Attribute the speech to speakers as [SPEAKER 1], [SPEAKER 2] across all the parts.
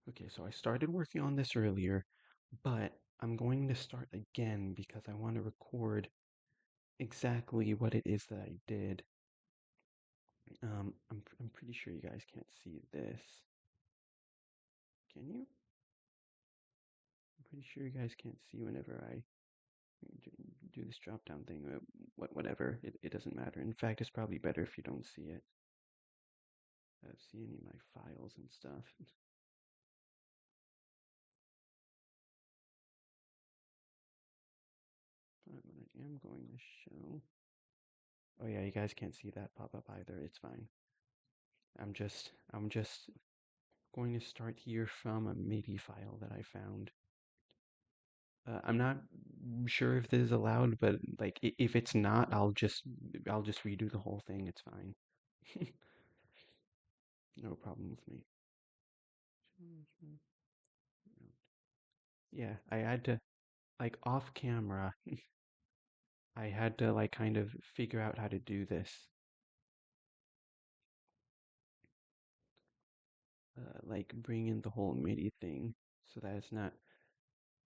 [SPEAKER 1] Okay, so I started working on this earlier, but I'm going to start again because I want to record exactly what it is that I did. I'm pretty sure you guys can't see this. Can you? I'm pretty sure you guys can't see whenever I do this drop down thing. Whatever, it doesn't matter. In fact, it's probably better if you don't see it. See any of my files and stuff. But what I am going to show. Oh yeah, you guys can't see that pop up either. It's fine. I'm just going to start here from a MIDI file that I found. I'm not sure if this is allowed, but like if it's not, I'll just redo the whole thing. It's fine. No problem with me. Yeah, I had to like off camera. I had to like kind of figure out how to do this. Like bring in the whole MIDI thing so that it's not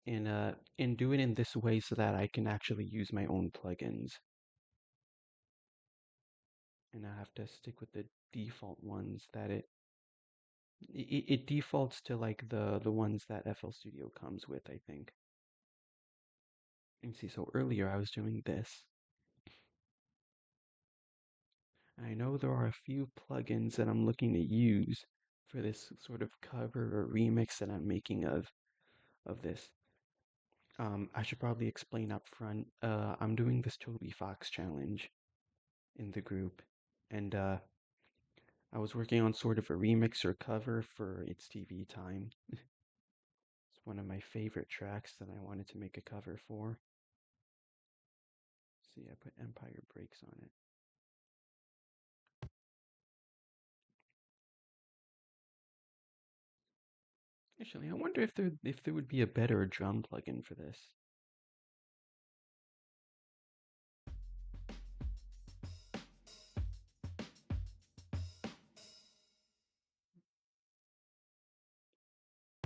[SPEAKER 1] and do it in this way so that I can actually use my own plugins. And I have to stick with the default ones that it defaults to like the ones that FL Studio comes with, I think. And see, so earlier I was doing this. I know there are a few plugins that I'm looking to use for this sort of cover or remix that I'm making of this. I should probably explain up front. I'm doing this Toby Fox challenge in the group, and I was working on sort of a remix or cover for It's TV Time. It's one of my favorite tracks that I wanted to make a cover for. See, I put Empire Breaks on it. Actually, I wonder if there would be a better drum plugin for this.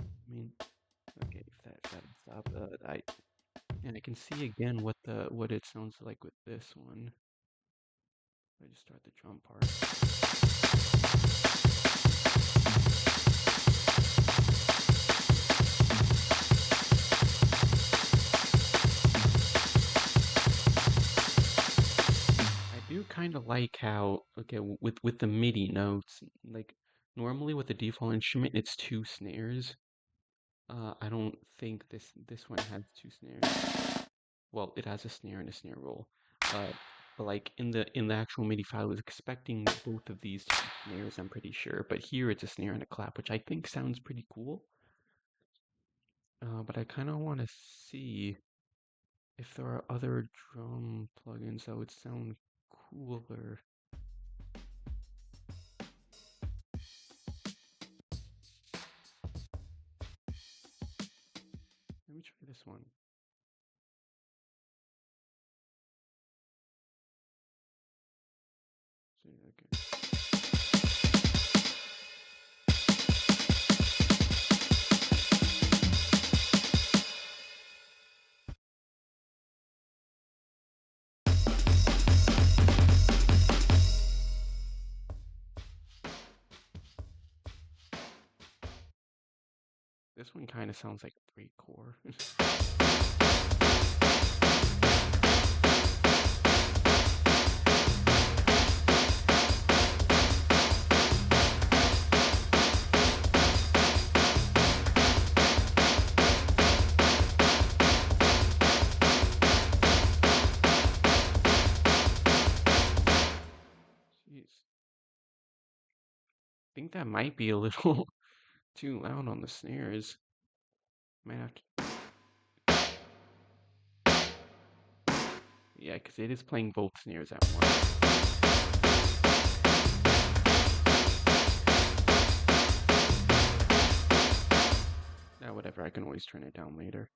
[SPEAKER 1] I mean, okay, if that'll stop. I can see again what it sounds like with this one. I just start the drum part. I do kind of like how, okay, with the MIDI notes, like normally with the default instrument, it's two snares. I don't think this one has two snares. Well, it has a snare and a snare roll. Uh, but like in the actual MIDI file, I was expecting both of these to be snares, I'm pretty sure. But here it's a snare and a clap, which I think sounds pretty cool. But I kind of want to see if there are other drum plugins that would sound cooler. Let me try this one. See, okay. This one kind of sounds like breakcore. Jeez. I think that might be a little too loud on the snares. Might have to. Yeah, because it is playing both snares at once. Now, whatever, I can always turn it down later.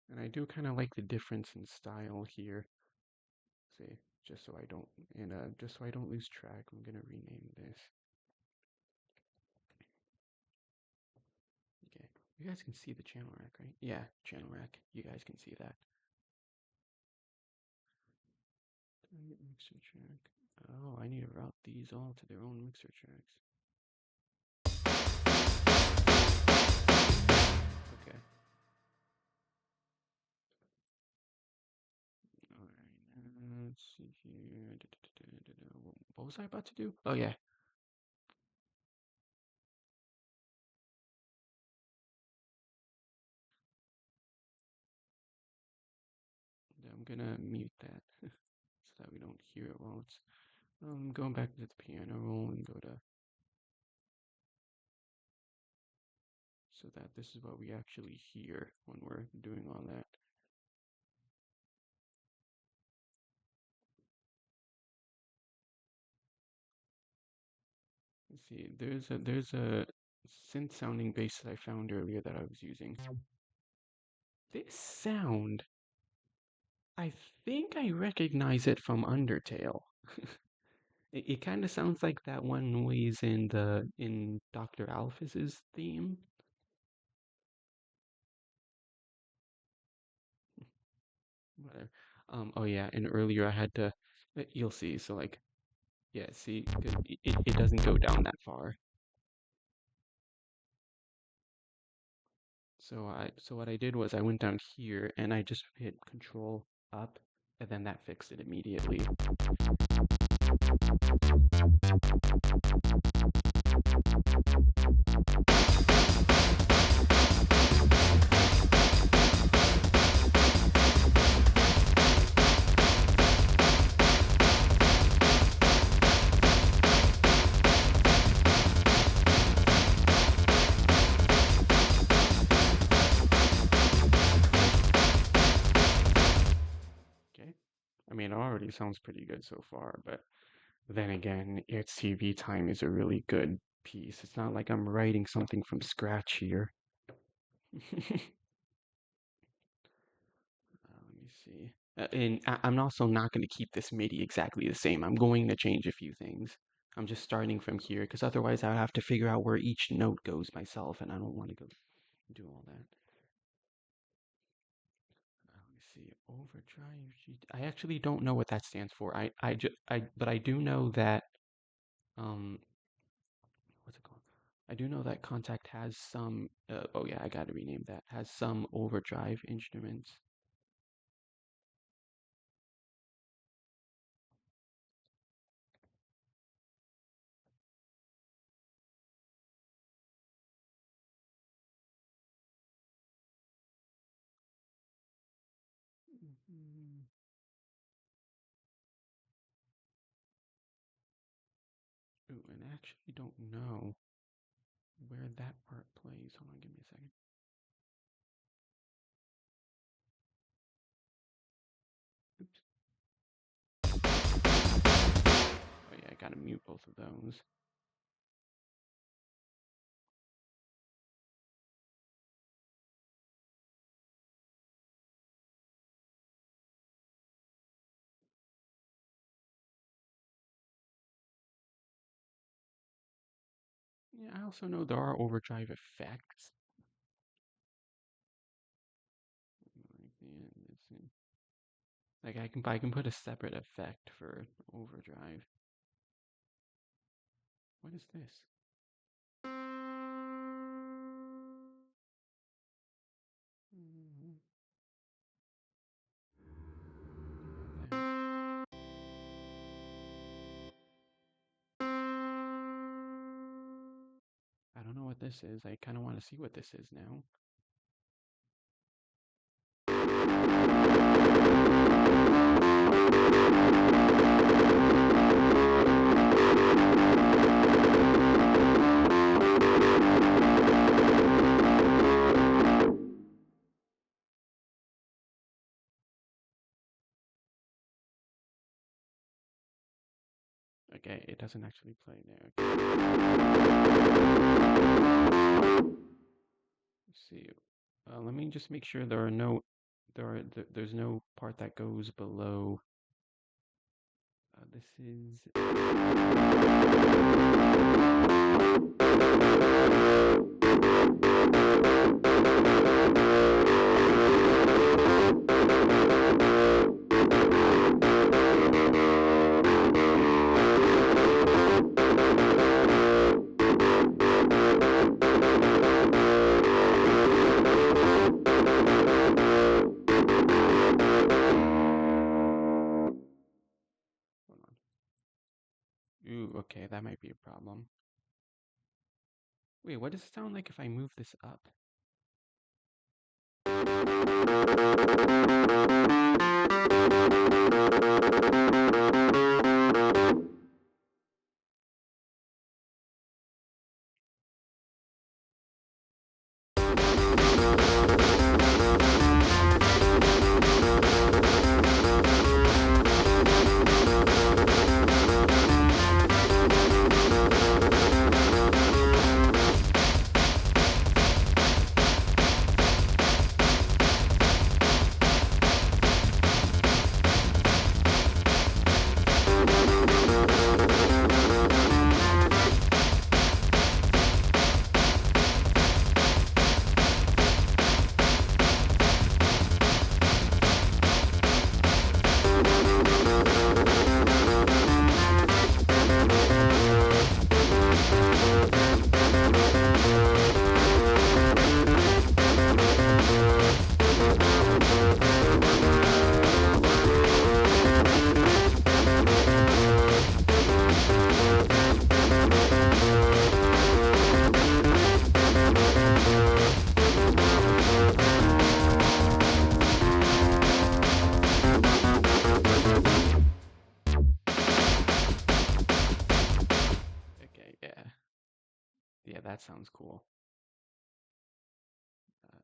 [SPEAKER 1] And I do kind of like the difference in style here. see, just so I don't just so I don't lose track, I'm gonna rename this. Okay, you guys can see the channel rack, right? Yeah, channel rack. You guys can see that. Mixer track. Oh, I need to route these all to their own mixer tracks. Okay. All right. Let's see here. What was I about to do? Oh yeah. I'm gonna mute that so that we don't hear it while it's going back to the piano roll and go to so that this is what we actually hear when we're doing all that. Let's see, there's a synth sounding bass that I found earlier that I was using. This sound, I think I recognize it from Undertale. It kind of sounds like that one noise in Dr. Alphys's theme. Whatever. Oh yeah, and earlier I had to. You'll see. So like, yeah, see, 'cause it doesn't go down that far. So what I did was I went down here and I just hit Control up, and then that fixed it immediately. Okay. I mean, it already sounds pretty good so far, but then again, its TV time is a really good piece. It's not like I'm writing something from scratch here. Let me see. And I'm also not going to keep this MIDI exactly the same. I'm going to change a few things. I'm just starting from here because otherwise I would have to figure out where each note goes myself, and I don't want to go do all that. Let me see. Overdrive. I actually don't know what that stands for. But I do know that um, what's it called? I do know that Contact has some. Oh yeah, I got to rename that. Has some overdrive instruments. Mhm. Ooh, and I actually don't know where that part plays. Hold on, give me a second. Oops. Oh yeah, I gotta mute both of those. Yeah, I also know there are overdrive effects. Like I can put a separate effect for overdrive. What is this? Mhm. About that. I don't know what this is. I kind of want to see what this is now. Okay, it doesn't actually play there. Let's see. Let me just make sure there are no there's no part that goes below This is hold on. Ooh, okay, that might be a problem. Wait, what does it sound like if I move this up? Okay, yeah. Yeah, that sounds cool.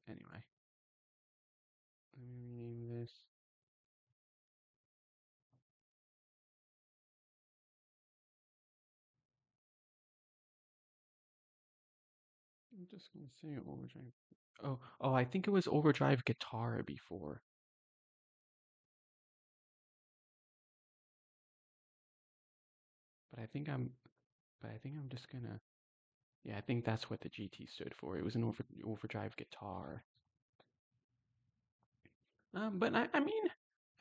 [SPEAKER 1] Anyway, let me rename this. I'm just gonna say overdrive. Oh, I think it was overdrive guitar before. But I think I'm, but I think I'm just gonna. Yeah, I think that's what the GT stood for. It was an overdrive guitar. But I mean,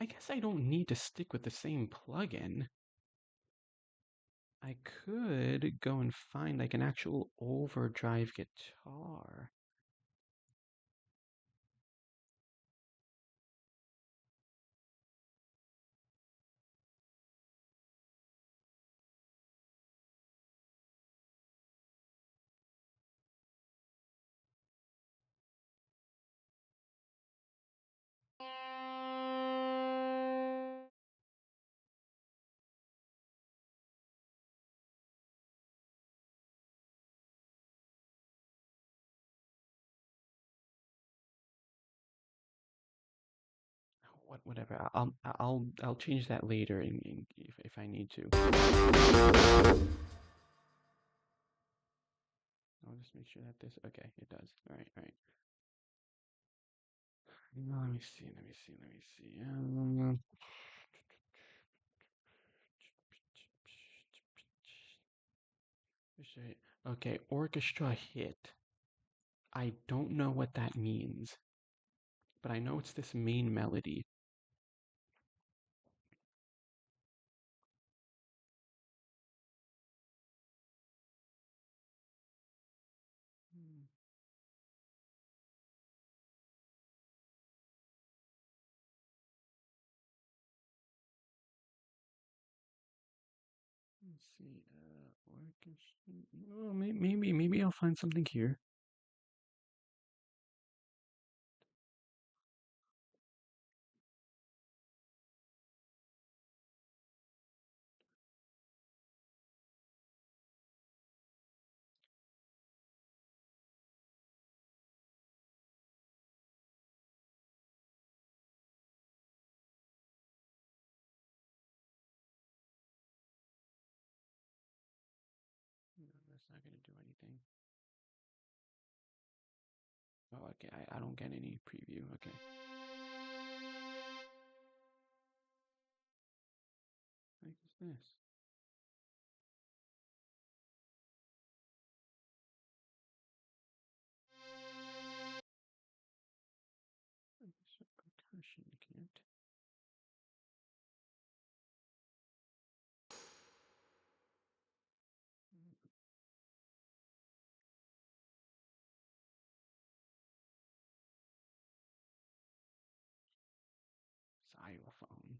[SPEAKER 1] I guess I don't need to stick with the same plugin. I could go and find like an actual overdrive guitar. Whatever. I'll change that later if I need to. I'll just make sure that this. Okay, it does. All right, all right. Let me see. Let me see. Let me see. Okay, orchestra hit. I don't know what that means, but I know it's this main melody. Hmm, Let's see. Orchestra. Oh, maybe I'll find something here. No, that's not gonna do anything. Oh, okay. I don't get any preview. Okay. this? Percussion can't. Xylophone.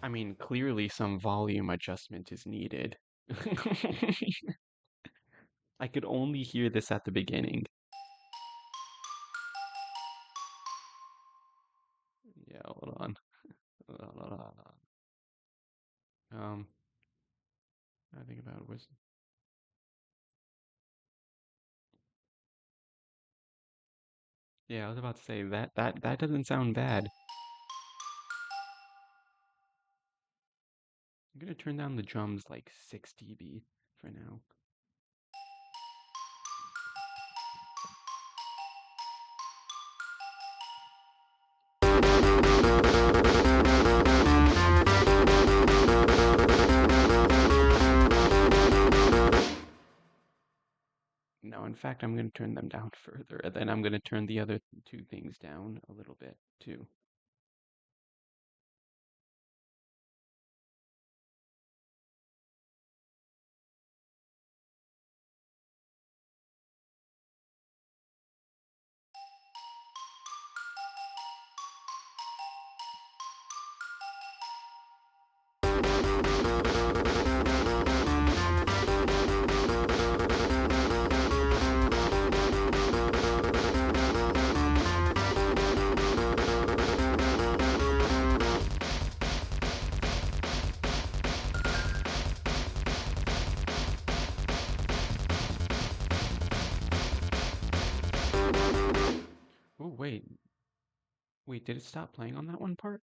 [SPEAKER 1] I mean, clearly some volume adjustment is needed. I could only hear this at the beginning. Yeah, hold on. Hold on. I think about it was. Yeah, I was about to say that doesn't sound bad. I'm gonna turn down the drums like 6 dB for now. No, in fact, I'm gonna turn them down further, and then I'm gonna turn the other two things down a little bit too. Oh, wait, did it stop playing on that one part?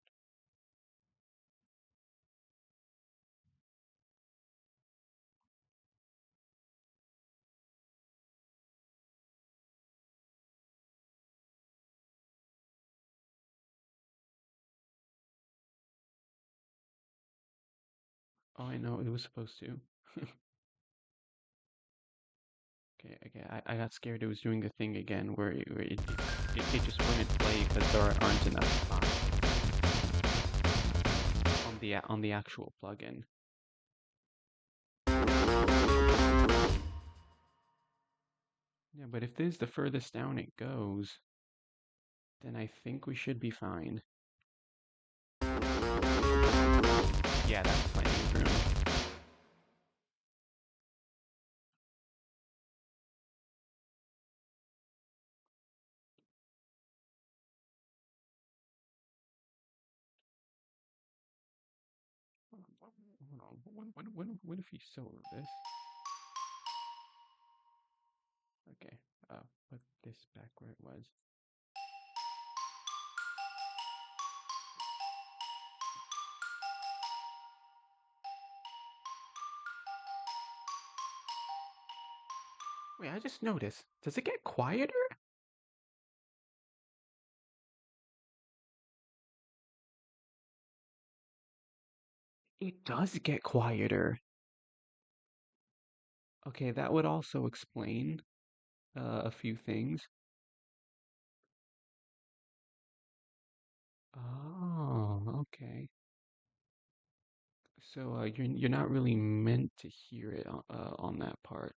[SPEAKER 1] Oh, I know, it was supposed to. Okay, I got scared it was doing the thing again where it just wouldn't play because there aren't enough spots on the actual plugin. Yeah, but if this is the furthest down it goes, then I think we should be fine. Yeah, that's plenty of room. Hold on. What if you solo this? Okay, put this back where it was. Wait, I just noticed. Does it get quieter? It does get quieter. Okay, that would also explain a few things. Oh, okay. So you're not really meant to hear it on that part.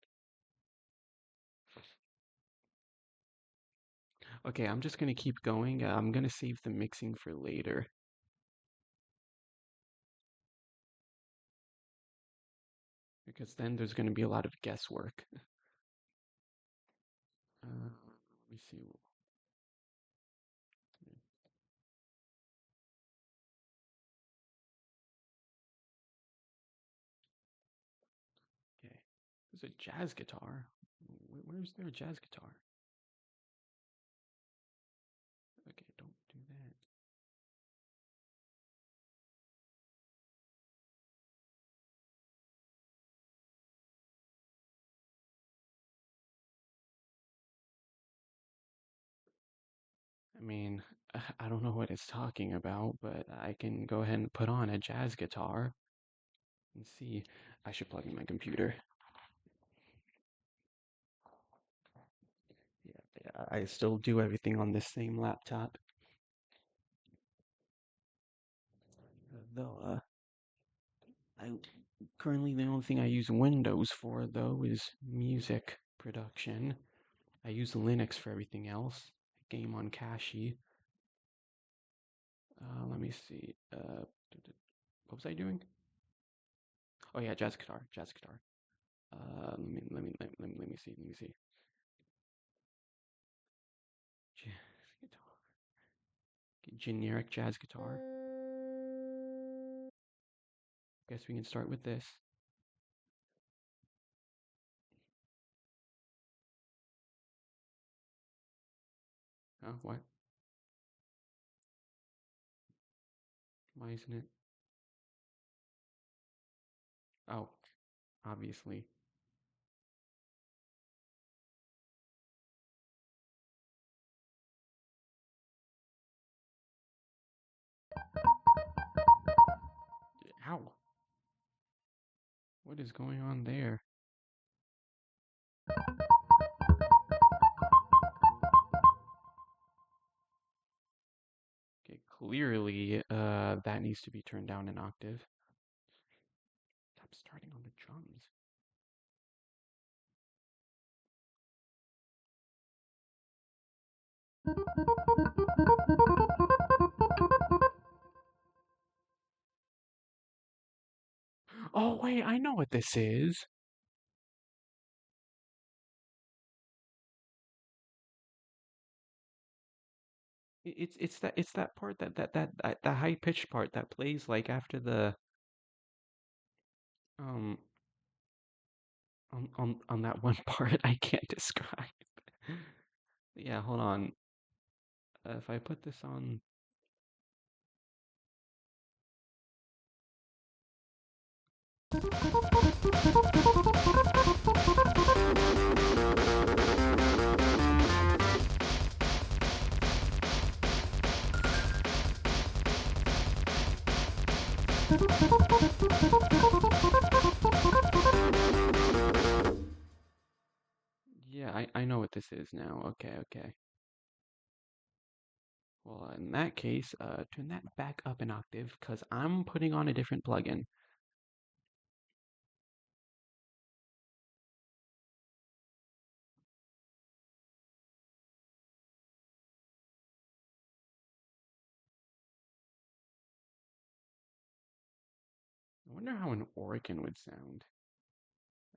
[SPEAKER 1] Okay, I'm just gonna keep going. I'm gonna save the mixing for later because then there's gonna be a lot of guesswork. Let me see. Okay, there's a jazz guitar. Where's there a jazz guitar? mean, I don't know what it's talking about, but I can go ahead and put on a jazz guitar and see. I should plug in my computer. Yeah, I still do everything on this same laptop. Though, I currently the only thing I use Windows for though is music production. I use Linux for everything else. Game on Kashi. Let me see. What was I doing? Oh yeah, jazz guitar, jazz guitar. Let me see. Let me see. Jazz guitar. Generic jazz guitar. Guess we can start with this. Oh, what? Why isn't it? Oh, obviously. Ow. What is going on there? Okay, clearly, that needs to be turned down an octave. Stop starting on the drums. Oh wait, I know what this is. It's that part that the high pitched part that plays like after the um on that one part I can't describe. Yeah, hold on. If I put this on, yeah, I know what this is now. Okay, okay. Well, in that case, turn that back up an octave because I'm putting on a different plugin. I wonder how an organ would sound.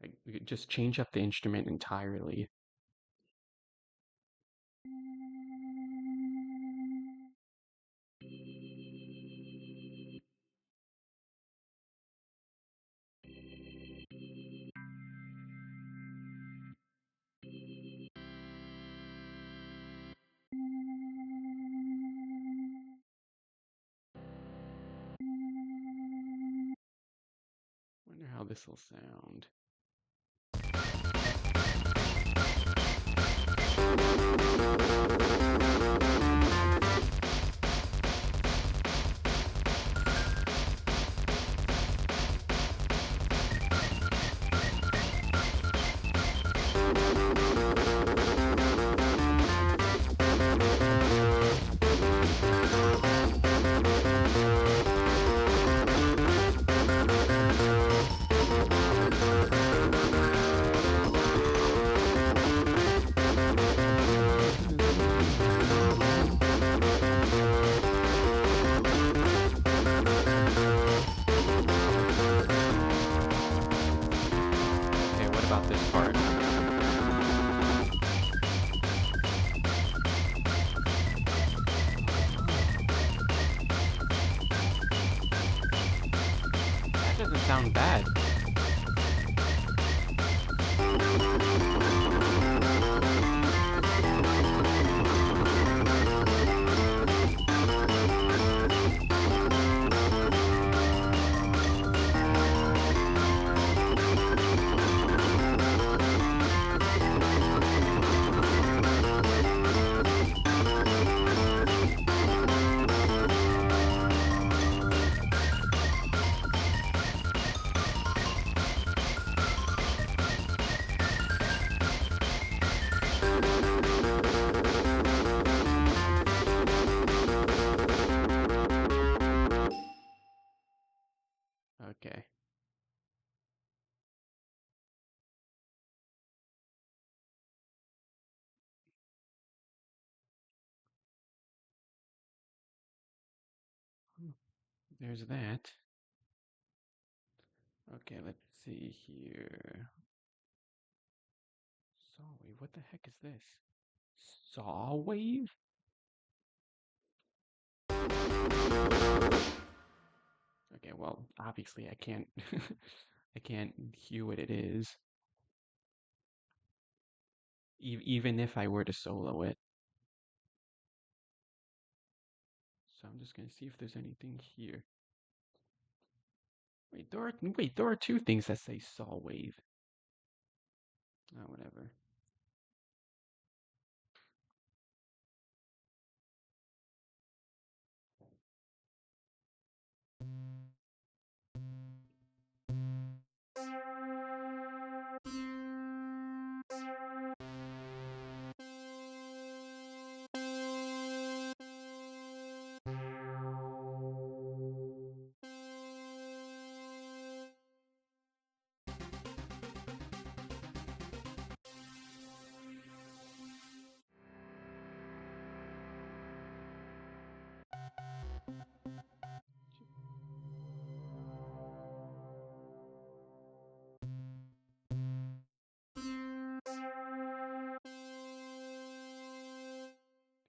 [SPEAKER 1] Like, we could just change up the instrument entirely. Wonder how this will sound. Okay, what about this part? That doesn't sound bad. Okay. Hmm, there's that. Okay, let's see here. Saw wave. What the heck is this? Saw wave? Okay, well, obviously I can't I can't hear what it is, even if I were to solo it. So I'm just gonna see if there's anything here. Wait, there are two things that say saw wave. Oh, whatever.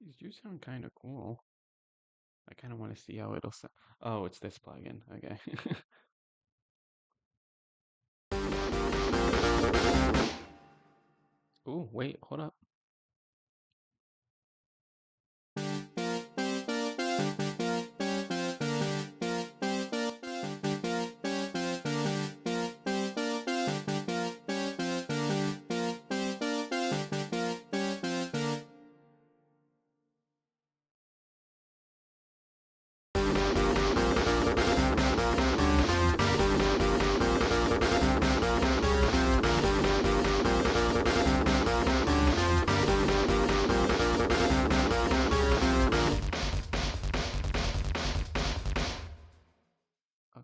[SPEAKER 1] These do sound kind of cool. I kind of want to see how it'll sound. Oh, it's this plugin. Okay. Ooh, wait, hold up.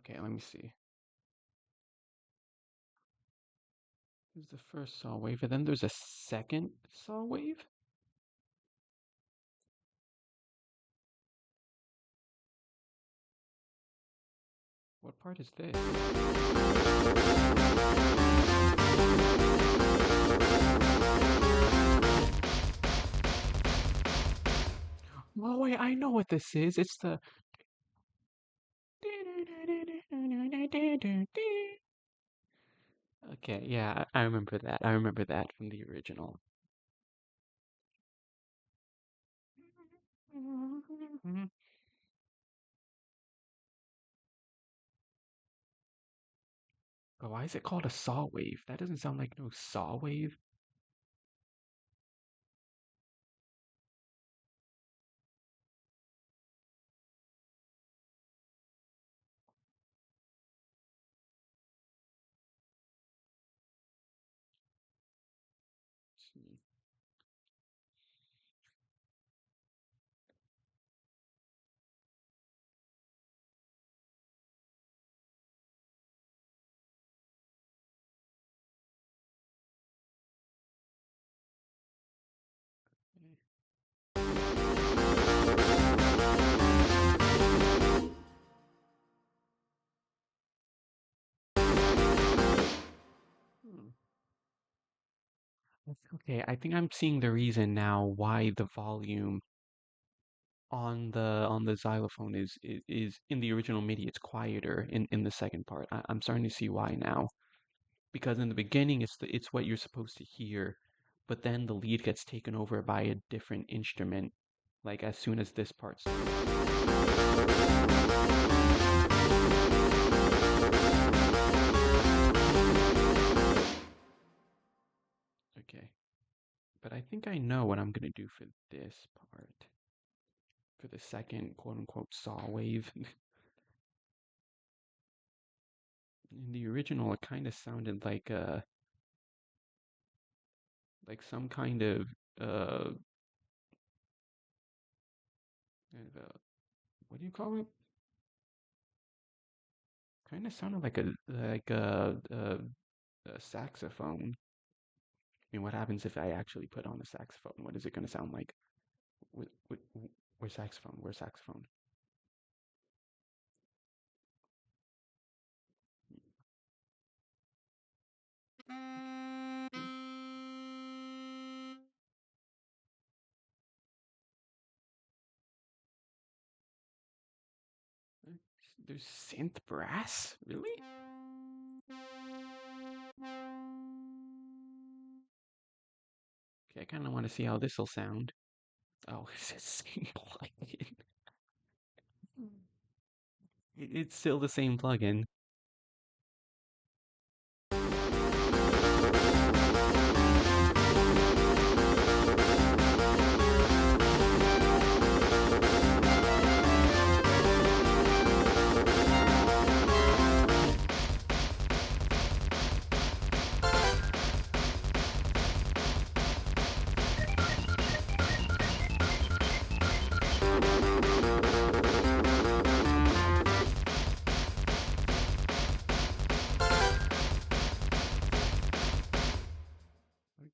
[SPEAKER 1] Okay, let me see. There's the first saw wave, and then there's a second saw wave? What part is this? Oh, wait, I know what this is. It's the. Okay, yeah, I remember that. I remember that from the original. But why is it called a saw wave? That doesn't sound like no saw wave. Hmm. Okay, I think I'm seeing the reason now why the volume on the xylophone is in the original MIDI it's quieter in the second part. I'm starting to see why now. Because in the beginning it's what you're supposed to hear, but then the lead gets taken over by a different instrument, like as soon as this part starts. Okay, but I think I know what I'm gonna do for this part, for the second quote unquote saw wave. In the original, it kind of sounded like like some kind of uh, what do you call it? Kind of sounded like a saxophone. I mean, what happens if I actually put on a saxophone? What is it going to sound like? What, where's saxophone? Where's saxophone? There's synth brass? Really? Okay, I kind of want to see how this will sound. Oh, it's the same plugin. It's still the same plugin.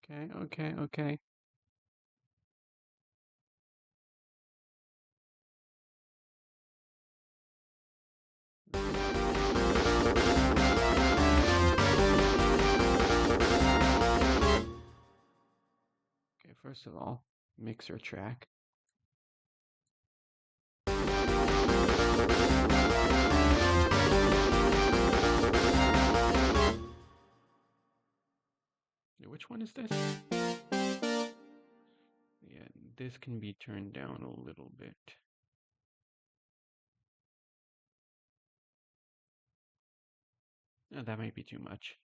[SPEAKER 1] Okay, okay, okay. Okay, first of all, mixer track. Which one is this? Yeah, this can be turned down a little bit. Oh, that might be too much.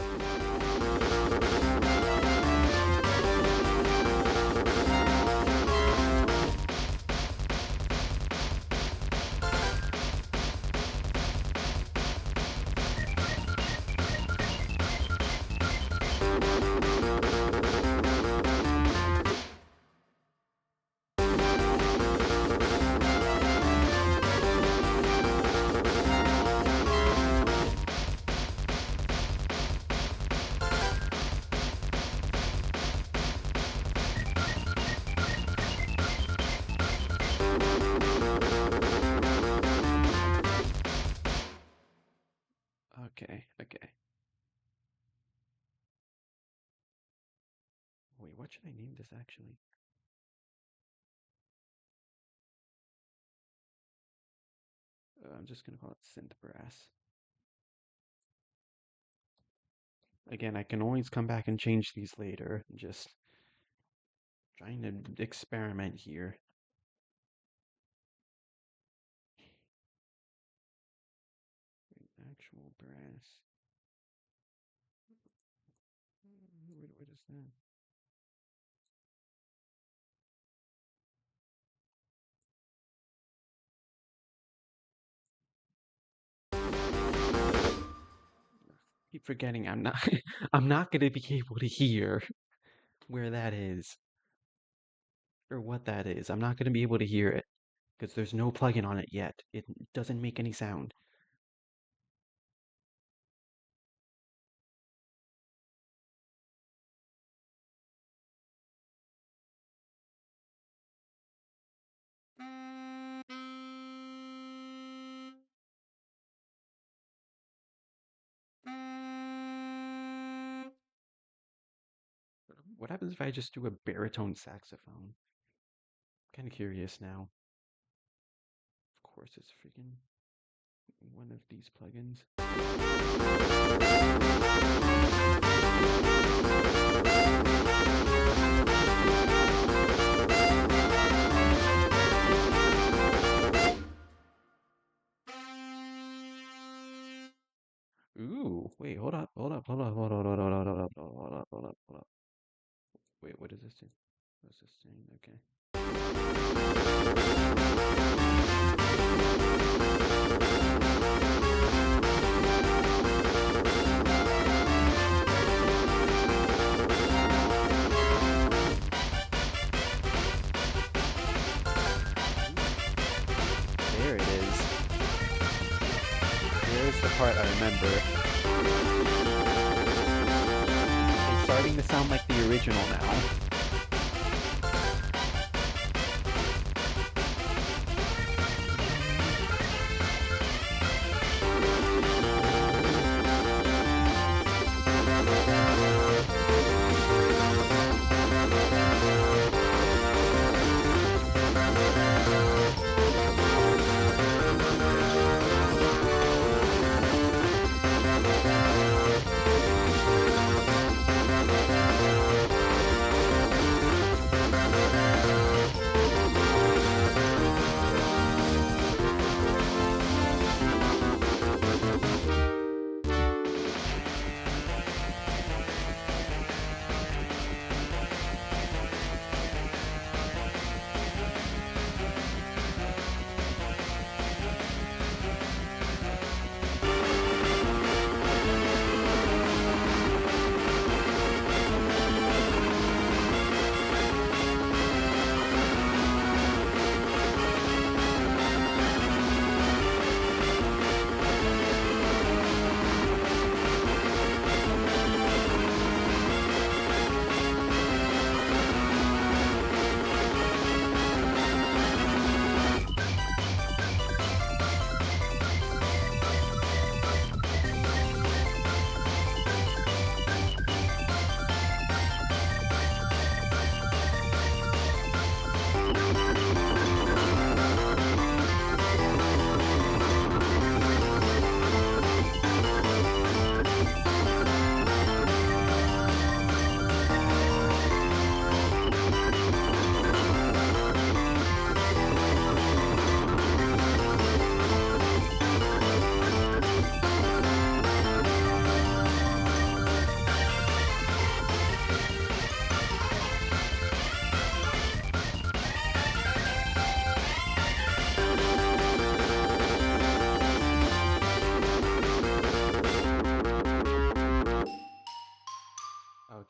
[SPEAKER 1] Okay, okay. Wait, what should I name this actually? I'm just gonna call it synth brass. Again, I can always come back and change these later. Just trying to experiment here. Actual brass. What is that? Keep forgetting I'm not I'm not gonna be able to hear where that is or what that is. I'm not gonna be able to hear it because there's no plugin on it yet. It doesn't make any sound. What happens if I just do a baritone saxophone? Kind of curious now. Of course, it's freaking one of these plugins. Ooh, wait, hold up, hold up, hold up, hold up, hold up, hold up, hold up, hold up, hold up, hold up. Wait, what is this thing? What's this thing? Okay. part I remember. It's starting to sound like the original now.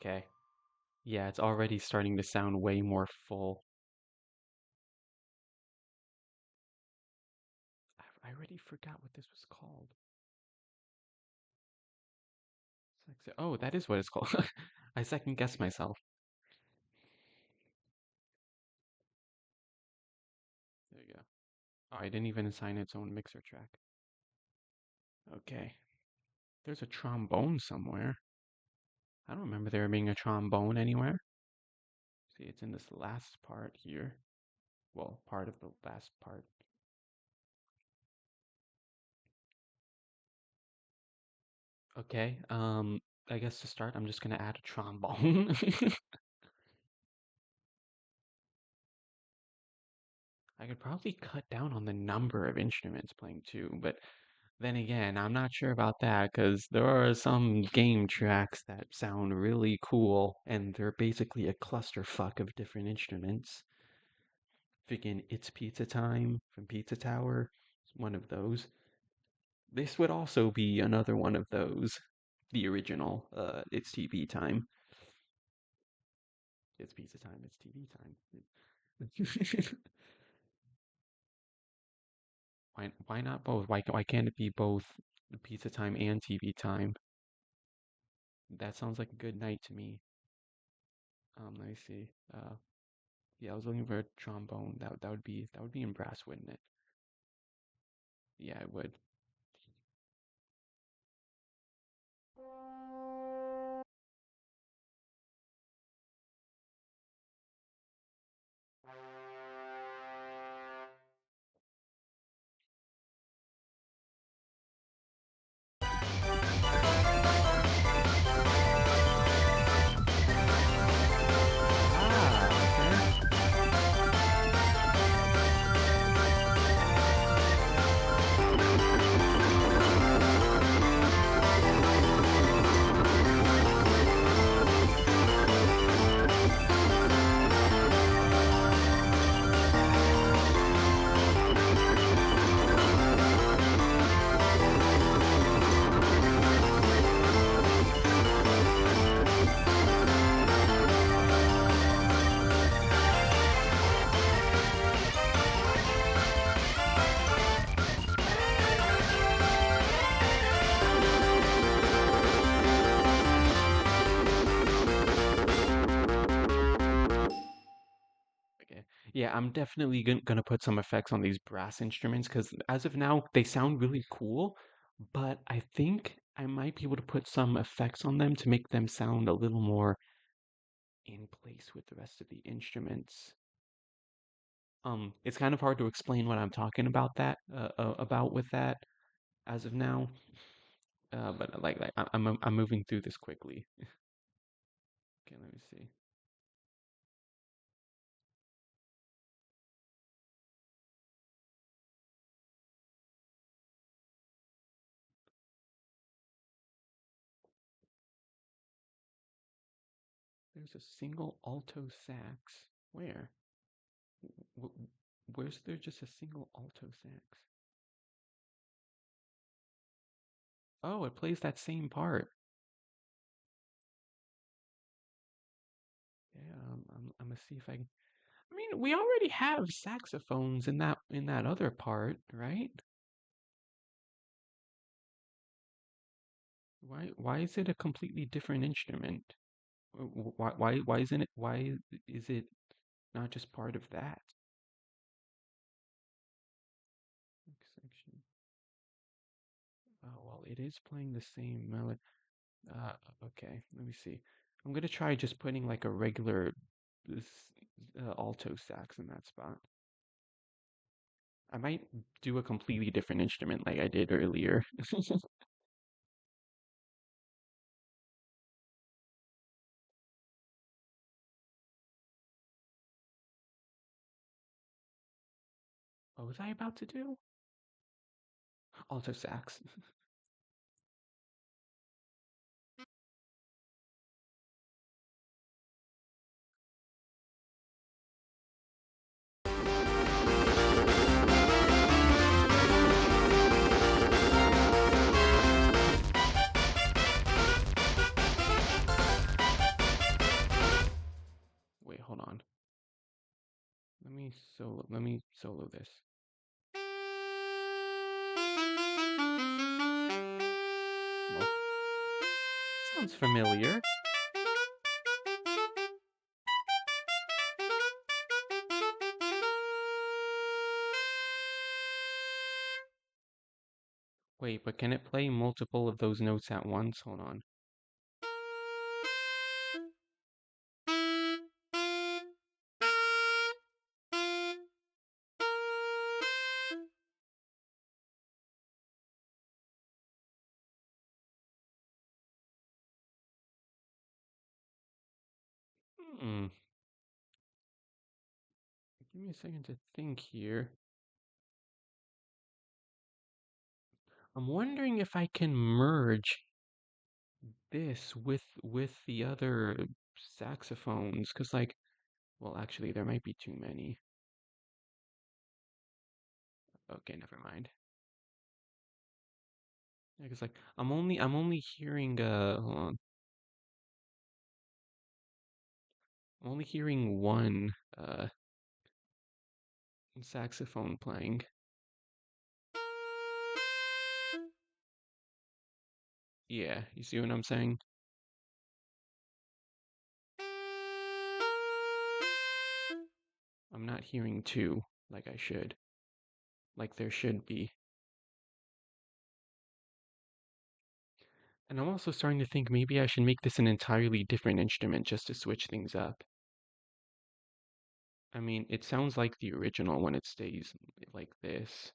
[SPEAKER 1] Okay. Yeah, it's already starting to sound way more full. I already forgot what this was called. Oh, that is what it's called. I second guessed myself. There you go. Oh, I didn't even assign its own mixer track. Okay. There's a trombone somewhere. I don't remember there being a trombone anywhere. See, it's in this last part here. Well, part of the last part. Okay, I guess to start, I'm just gonna add a trombone. I could probably cut down on the number of instruments playing too, but then again, I'm not sure about that because there are some game tracks that sound really cool and they're basically a clusterfuck of different instruments. Freaking It's Pizza Time from Pizza Tower is one of those. This would also be another one of those. The original, It's TV Time. It's Pizza Time, it's TV Time. Why not both? Why can't it be both Pizza Time and TV Time? That sounds like a good night to me. Let me see. Yeah, I was looking for a trombone. That would be in brass, wouldn't it? Yeah, it would. Ah, okay. Yeah, yeah, I'm definitely gonna put some effects on these brass instruments because as of now they sound really cool, but I think I might be able to put some effects on them to make them sound a little more in place with the rest of the instruments. It's kind of hard to explain what I'm talking about about with that as of now. But I'm moving through this quickly. Okay, let me see. There's a single alto sax. Where? Where's there just a single alto sax? Oh, it plays that same part. Yeah, I'm gonna see if I can. I mean, we already have saxophones in that other part, right? Why is it a completely different instrument? Why isn't it why is it not just part of that section? Oh, well, it is playing the same melody. Uh, okay, let me see. I'm gonna try just putting like a regular this alto sax in that spot. I might do a completely different instrument like I did earlier. What was I about to do? Alto sax. Wait, hold on. Let me solo this. Well, sounds familiar. Wait, but can it play multiple of those notes at once? Hold on. Hmm. Give me a second to think here. I'm wondering if I can merge this with the other saxophones, because like, well, actually, there might be too many. Okay, never mind. Yeah, because like, I'm only hearing hold on, I'm only hearing one saxophone playing. Yeah, you see what I'm saying? I'm not hearing two like I should, like there should be. And I'm also starting to think maybe I should make this an entirely different instrument just to switch things up. I mean, it sounds like the original when it stays like this.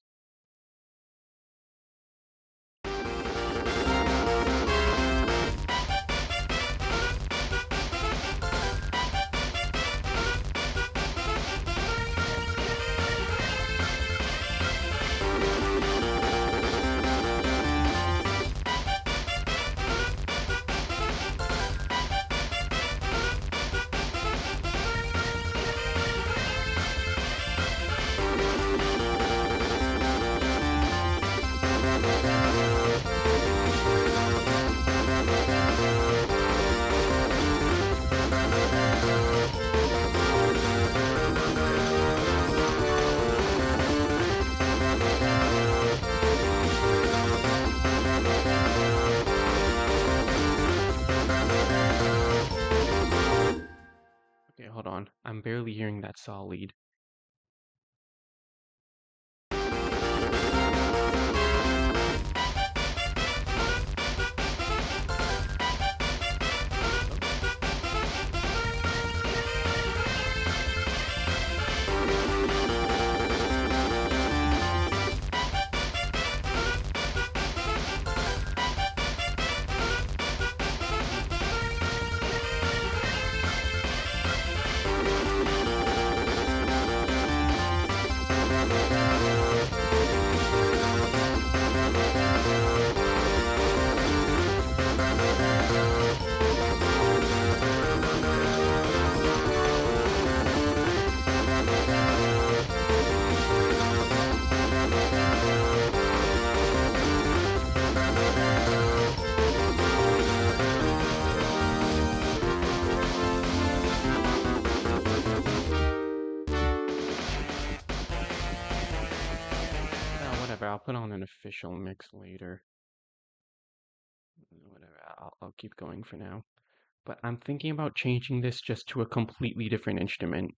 [SPEAKER 1] that solid. Whatever, I'll put on an official mix later. Whatever, I'll keep going for now. But I'm thinking about changing this just to a completely different instrument.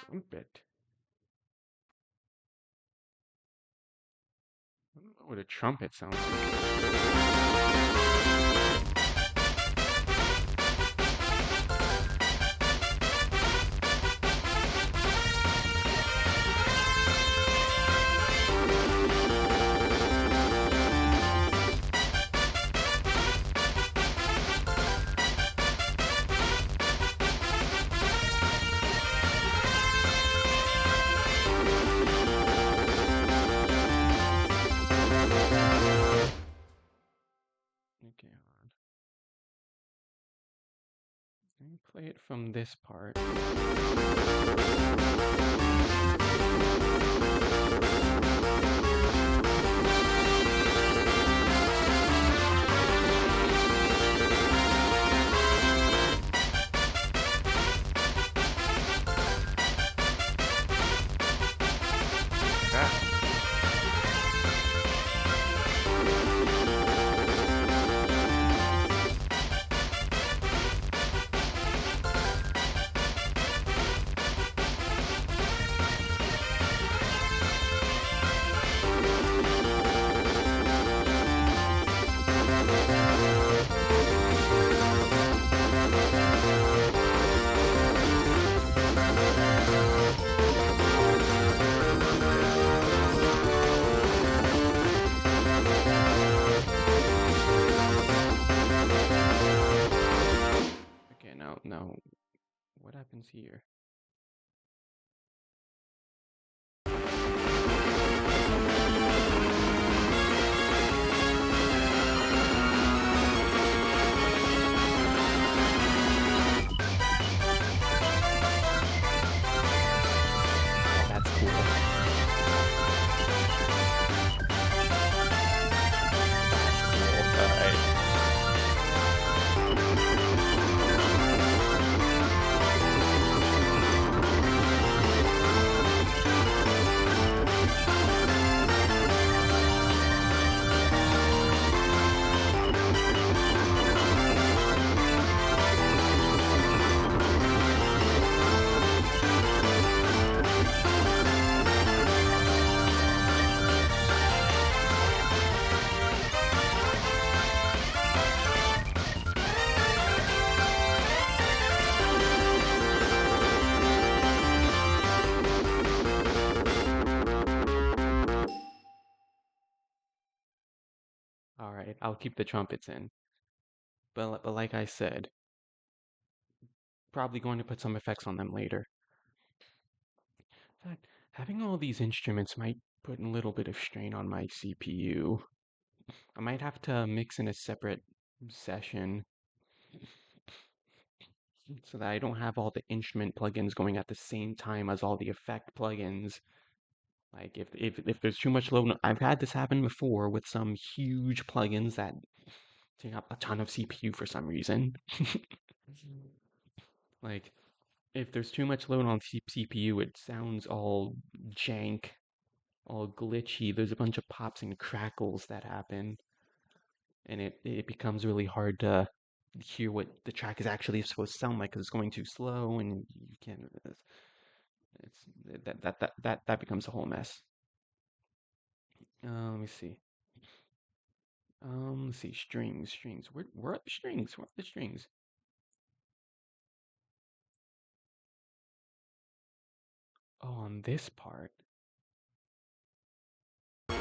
[SPEAKER 1] Trumpet. I don't know what a trumpet sounds like. Okay, hold on. Let me play it from this part. Okay, now, what happens here? That's cool. Alright, I'll keep the trumpets in. But like I said, probably going to put some effects on them later. In fact, having all these instruments might put a little bit of strain on my CPU. I might have to mix in a separate session so that I don't have all the instrument plugins going at the same time as all the effect plugins. Like if there's too much load, I've had this happen before with some huge plugins that take up a ton of CPU for some reason. Like if there's too much load on CPU, it sounds all jank, all glitchy. There's a bunch of pops and crackles that happen. and it becomes really hard to hear what the track is actually supposed to sound like because it's going too slow, and you can't. That becomes a whole mess. Let me see. Let's see. Strings. Where are the strings? Where are the strings? Oh, on this part. Are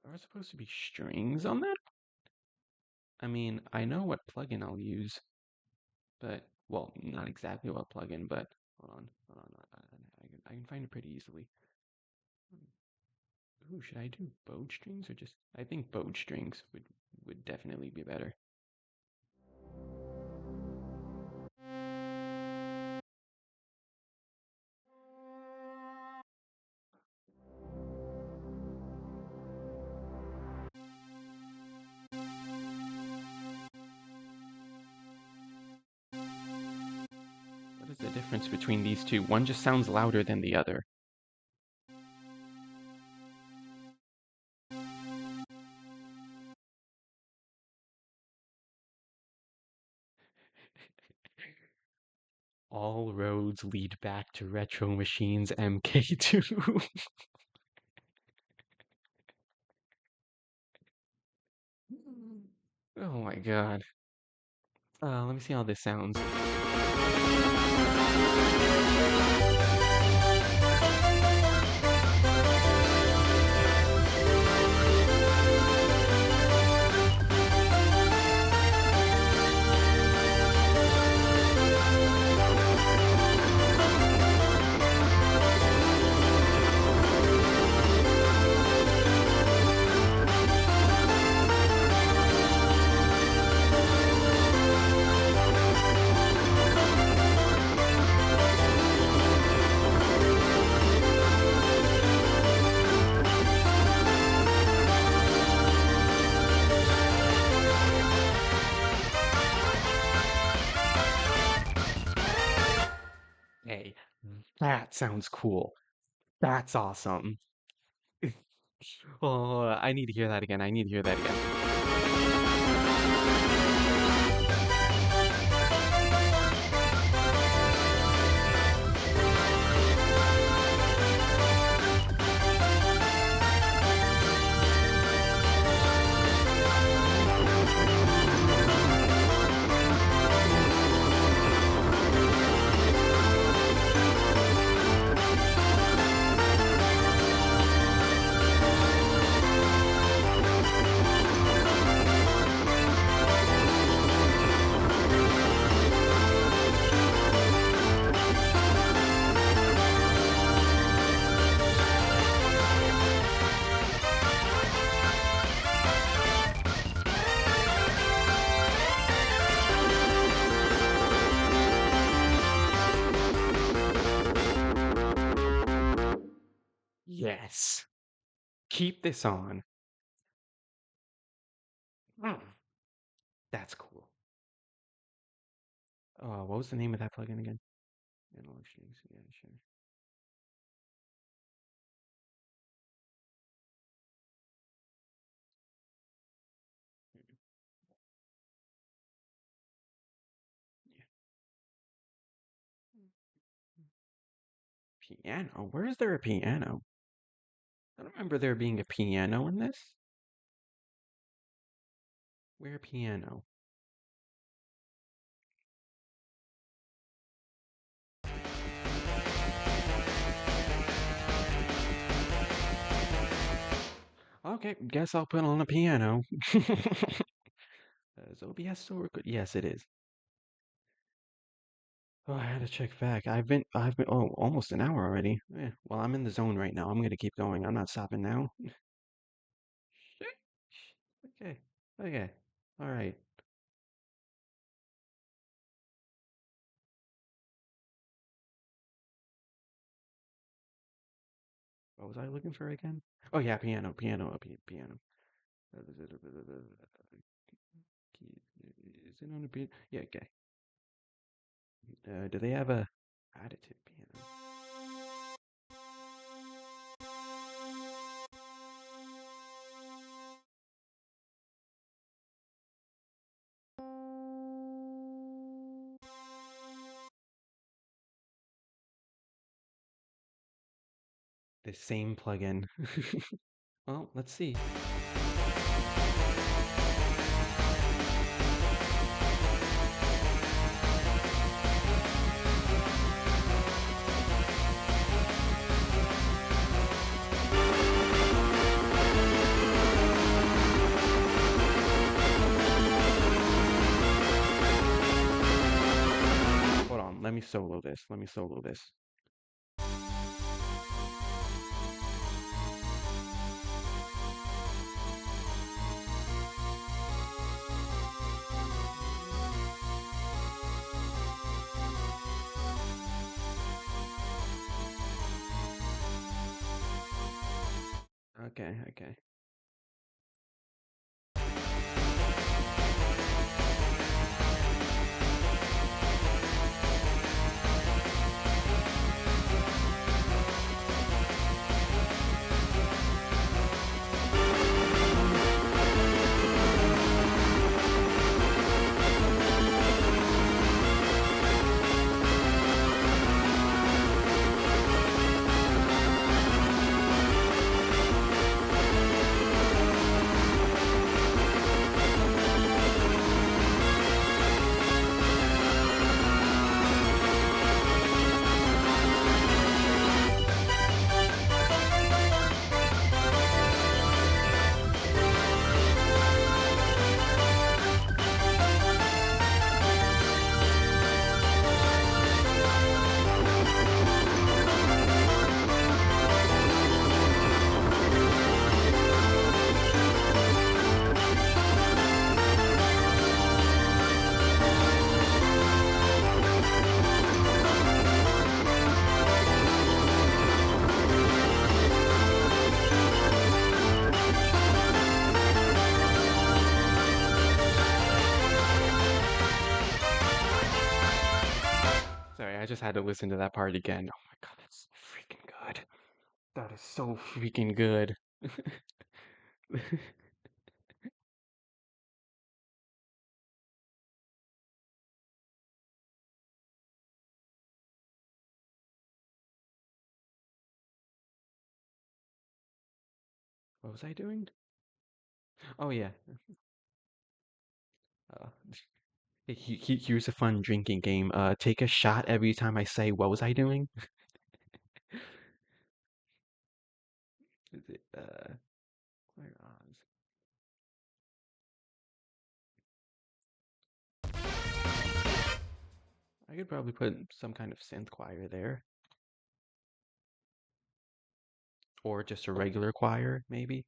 [SPEAKER 1] there supposed to be strings on that? I mean, I know what plugin I'll use, but well, not exactly what plugin, but hold on. I can find it pretty easily. Ooh, should I do bowed strings or just? I think bowed strings would definitely be better. What is the difference between these two? One just sounds louder than the other. All roads lead back to Retro Machines MK2. Oh my god. Let me see how this sounds. Hey, that sounds cool. That's awesome. Oh, I need to hear that again. I need to hear that again. Yes. Keep this on. Mm, that's cool. What was the name of that plugin again? Analog strings. Yeah, sure. Yeah. Piano? Where is there a piano? I don't remember there being a piano in this. Where piano? Okay, guess I'll put on a piano. Is OBS still record? Yes, it is. Oh, I had to check back. Oh, almost an hour already. Yeah, well, I'm in the zone right now. I'm gonna keep going. I'm not stopping now. Okay, okay, all right. What was I looking for again? Oh yeah, piano. Is it on a piano? Yeah, okay. Do they have a additive piano? This same plugin. Well, let's see. Hold on, let me solo this. Let me solo this. Okay, okay. Sorry, I just had to listen to that part again. Oh my god, that's so freaking good. That is so freaking good. What was I doing? Oh yeah. Uh, here's a fun drinking game. Take a shot every time I say, "What was I doing?" Is it where Oz? I could probably put some kind of synth choir there, or just a regular choir, maybe.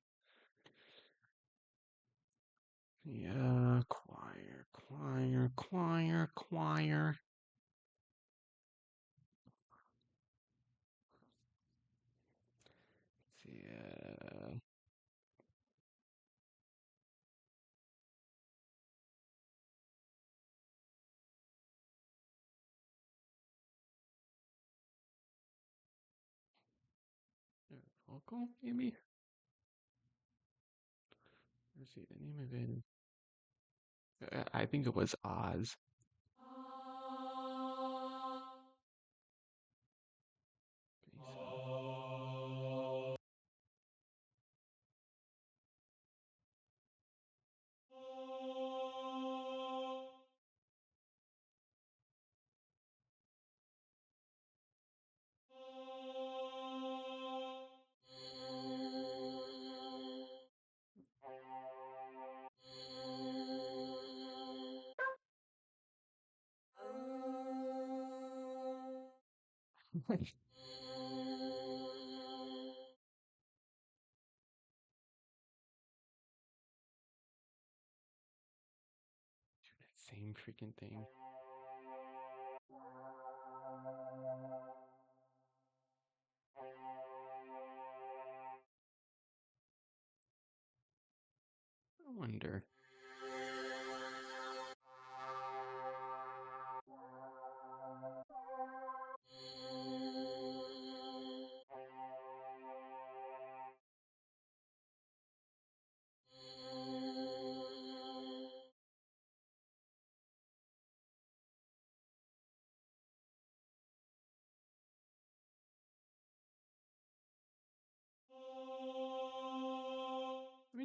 [SPEAKER 1] Yeah, choir, choir, choir, choir. Yeah. Vocal, maybe? Let's see, the name of it. I think it was Oz. Bass Dude, that same freaking thing. I wonder.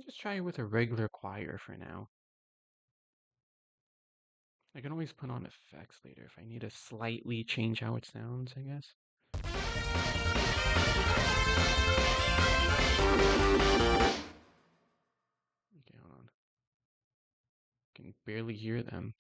[SPEAKER 1] just try it with a regular choir for now. I can always put on effects later if I need to slightly change how it sounds, I guess. Okay, hold on. Can barely hear them.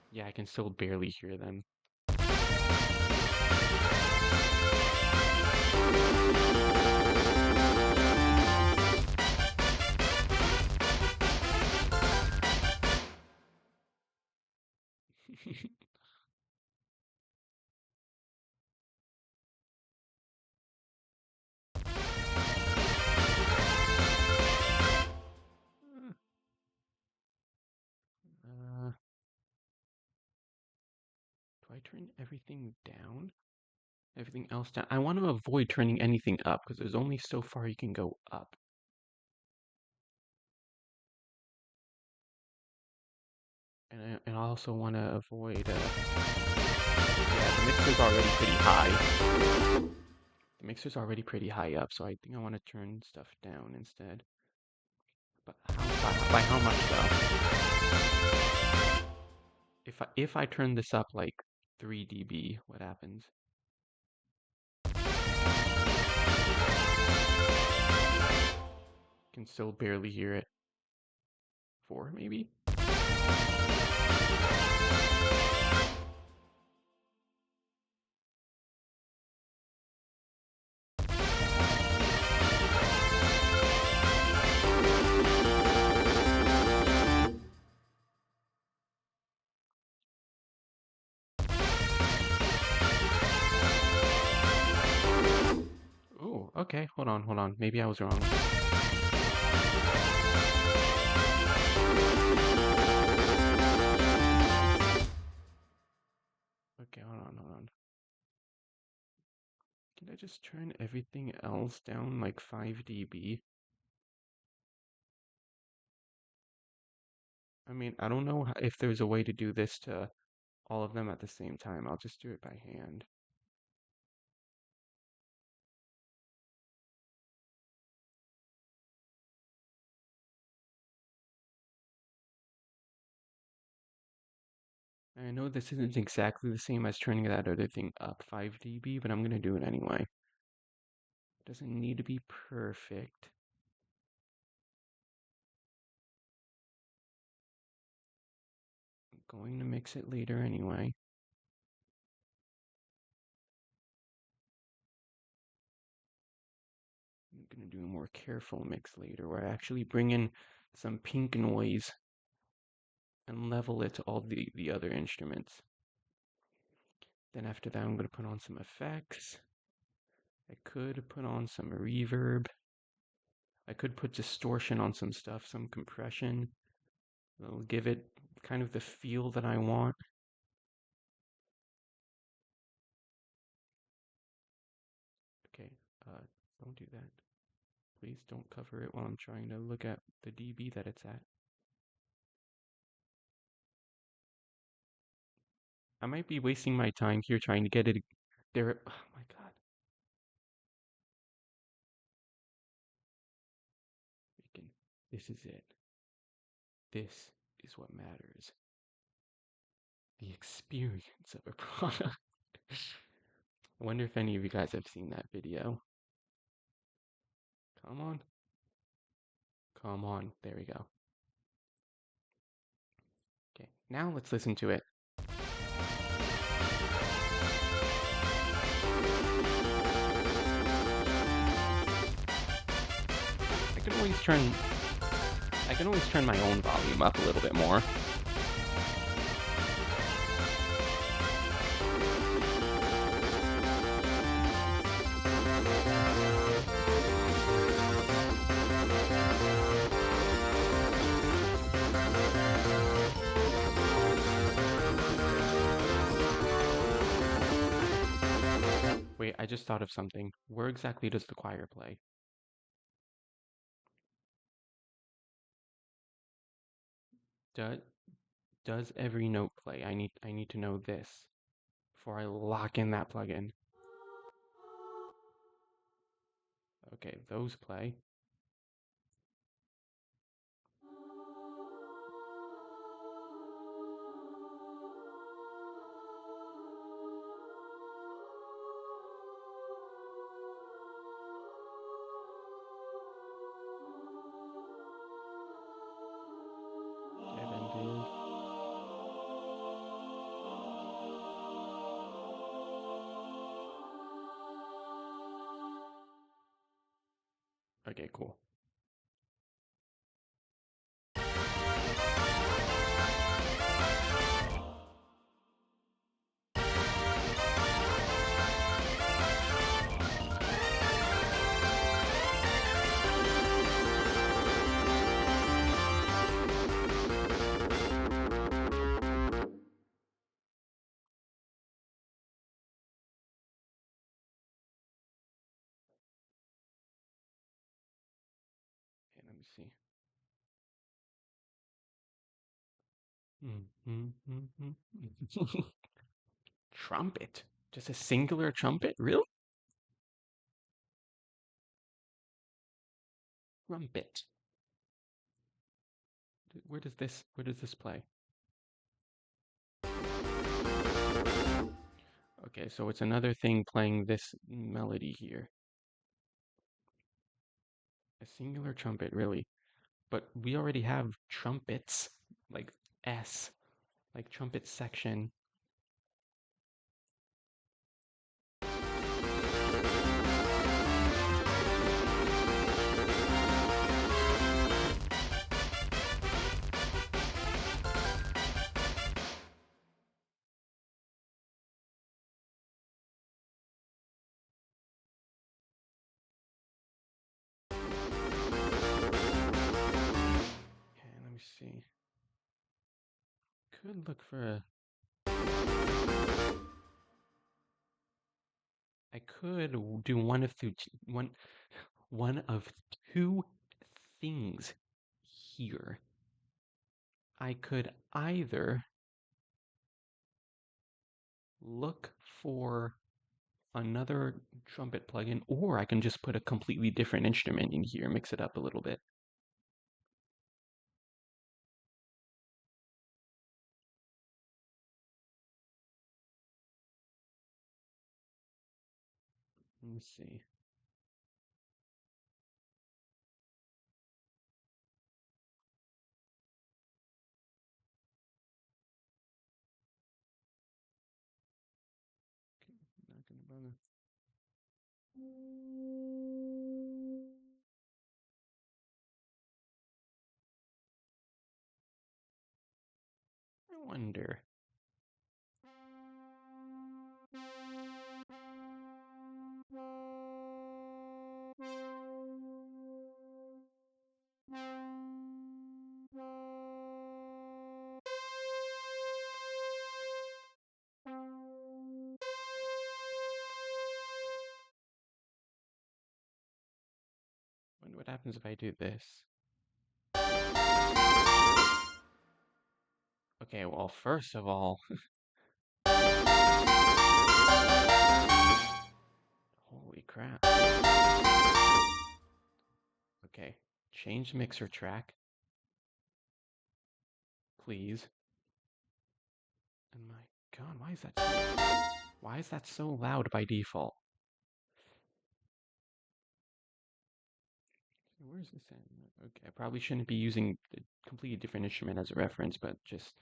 [SPEAKER 1] Yeah, I can still barely hear them. Uh, do I turn everything down? Everything else down? I want to avoid turning anything up because there's only so far you can go up. And I also want to avoid, yeah, the mixer's already pretty high. The mixer's already pretty high up, so I think I want to turn stuff down instead. But by how much though? If I turn this up like 3 dB, what happens? Can still barely hear it. 4 maybe? Ooh, okay, hold on. Maybe I was wrong. Okay, hold on. Can I just turn everything else down like 5 dB? I mean, I don't know if there's a way to do this to all of them at the same time. I'll just do it by hand. I know this isn't exactly the same as turning that other thing up 5 dB, but I'm gonna do it anyway. It doesn't need to be perfect. I'm going to mix it later anyway. I'm gonna do a more careful mix later where I actually bring in some pink noise and level it to all the other instruments. Then after that, I'm gonna put on some effects. I could put on some reverb. I could put distortion on some stuff, some compression. It'll give it kind of the feel that I want. Okay, don't do that. Please don't cover it while I'm trying to look at the dB that it's at. I might be wasting my time here trying to get it there. Oh my god. Makin, this is it. This is what matters. The experience of a product. I wonder if any of you guys have seen that video. Come on. Come on. There we go. Okay, now let's listen to it. I can always turn my own volume up a little bit more. Wait, I just thought of something. Where exactly does the choir play? Does does every note play? I need to know this before I lock in that plugin. Okay, those play. Okay, then these. Okay, cool. Okay, let me see. Trumpet? Just a singular trumpet? Really? Trumpet. Where does this play? Okay, so it's another thing playing this melody here. A singular trumpet, really. But we already have trumpets, like S, like trumpet section. Okay, let me see. Could look for a. I could do one of two things here. I could either look for another trumpet plugin, or I can just put a completely different instrument in here, mix it up a little bit. Let me see. Not gonna bother. I wonder. Wonder what happens if I do this. Okay, well, first of all, holy crap. Okay, change mixer track, please. And my God, why is that so loud by default? Where's this at? Okay, I probably shouldn't be using a completely different instrument as a reference, but just.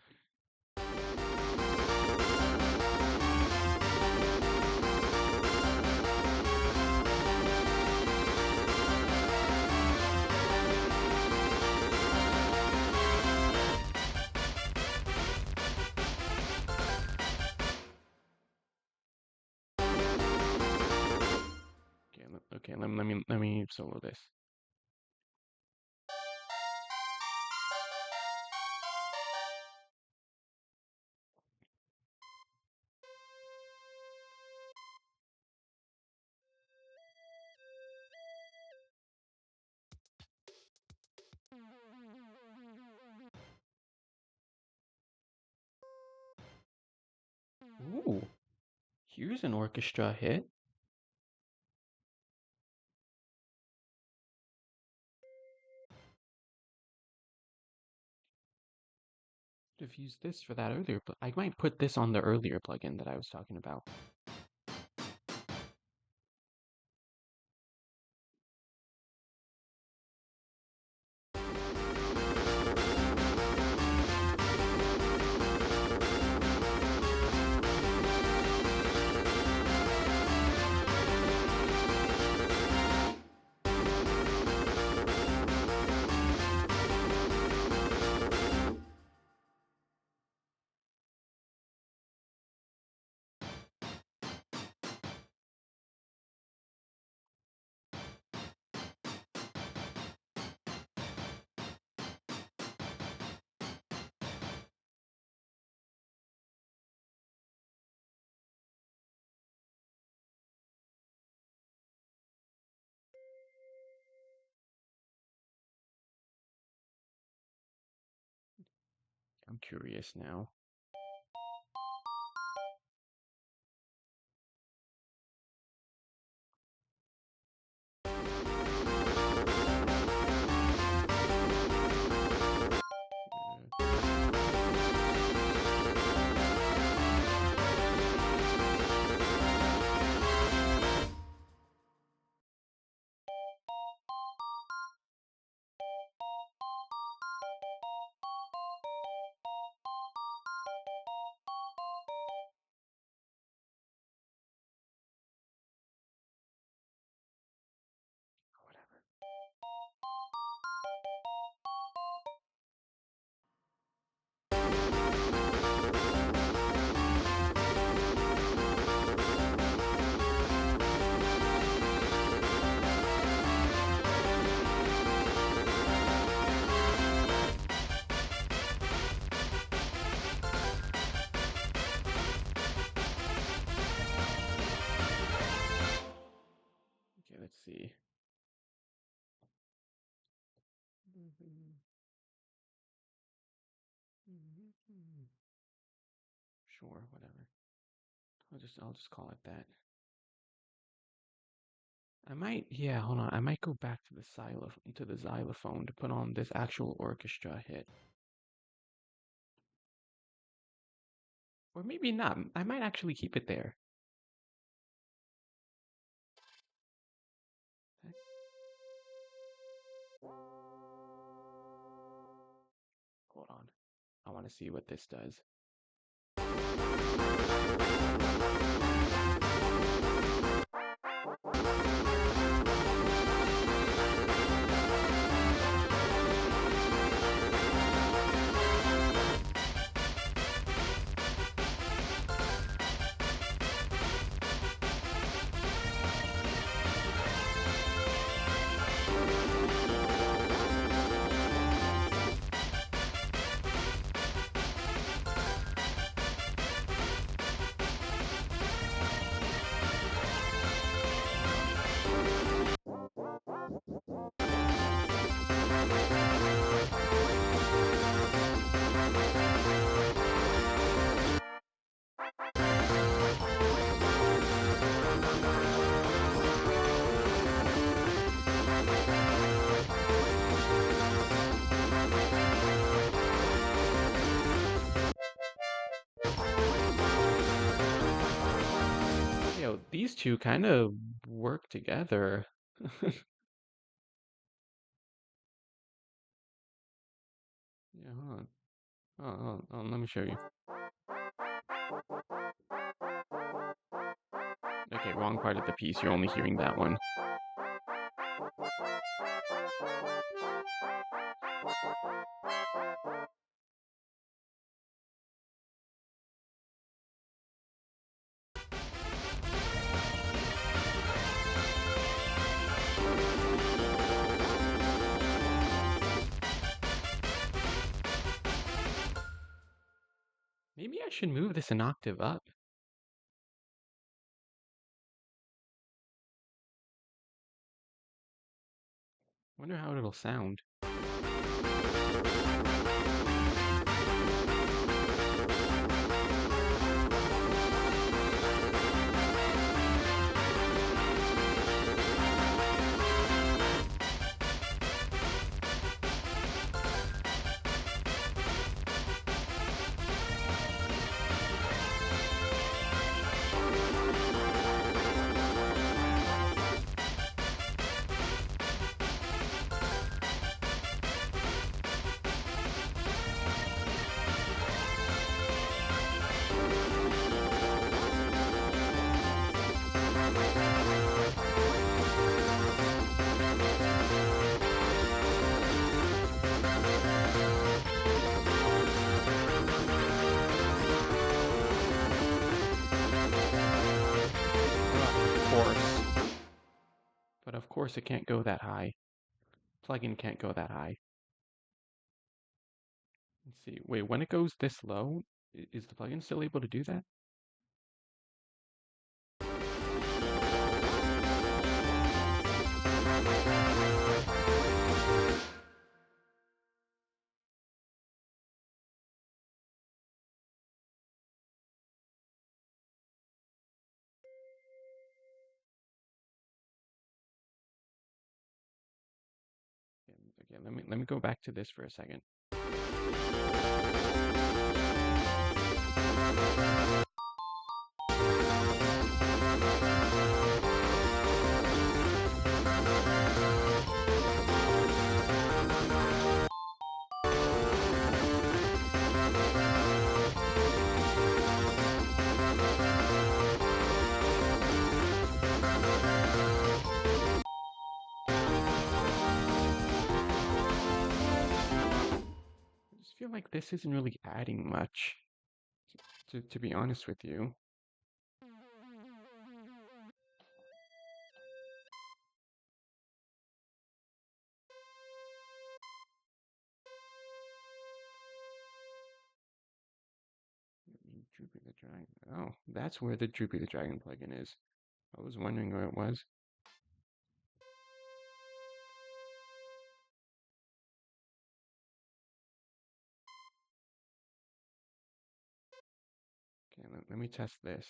[SPEAKER 1] Okay, let me solo this. Here's an orchestra hit. Could have used this for that earlier, but I might put this on the earlier plugin that I was talking about. I'm curious now. Whatever. Okay, let's see. Sure, whatever. I'll just call it that. Yeah, hold on. I might go back to the xylophone to put on this actual orchestra hit. Or maybe not. I might actually keep it there. Hold on. I want to see what this does. These two kind of work together. Yeah, hold on. Oh, let me show you. Okay, wrong part of the piece. You're only hearing that one. Maybe I should move this an octave up. Wonder how it'll sound. But of course it can't go that high. Plugin can't go that high. Let's see. Wait, when it goes this low, is the plugin still able to do that? Okay, let me go back to this for a second. I just feel like this isn't really adding much, to be honest with you. Droopy the Dragon. Oh, that's where the Droopy the Dragon plugin is. I was wondering where it was. Okay, let me test this.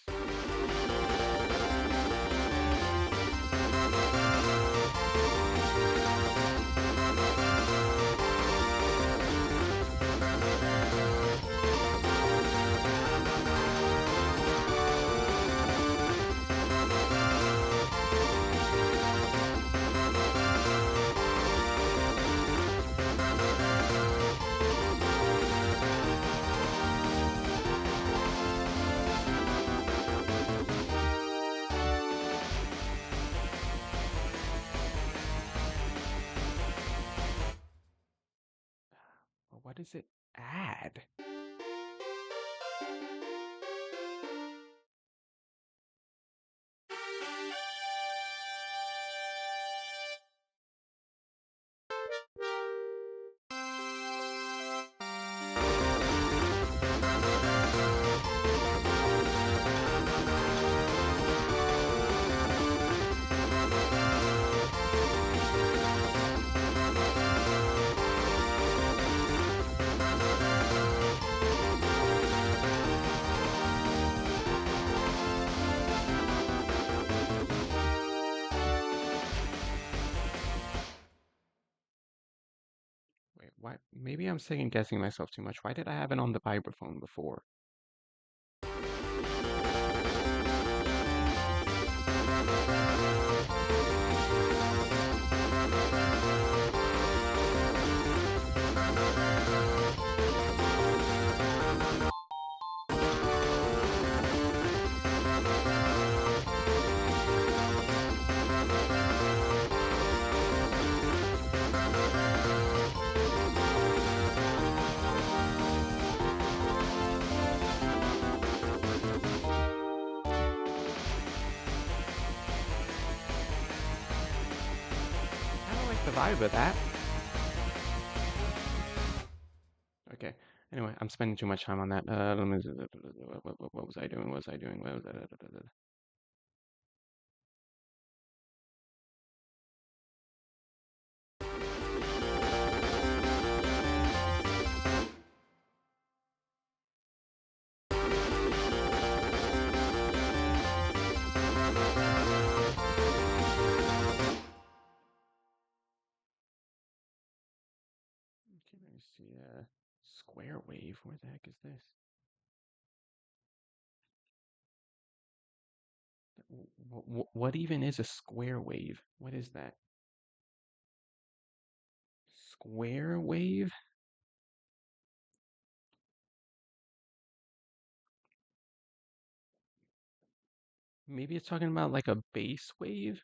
[SPEAKER 1] Well, what does it add? Wait, why? Maybe I'm second guessing myself too much. Why did I have it on the vibraphone before? I don't like the vibe of that. Okay. Anyway, I'm spending too much time on that. What was I doing? What was I doing? What was I? Okay, let me see. Square wave. Where the heck is this? What even is a square wave? What is that? Square wave? Maybe it's talking about like a bass wave?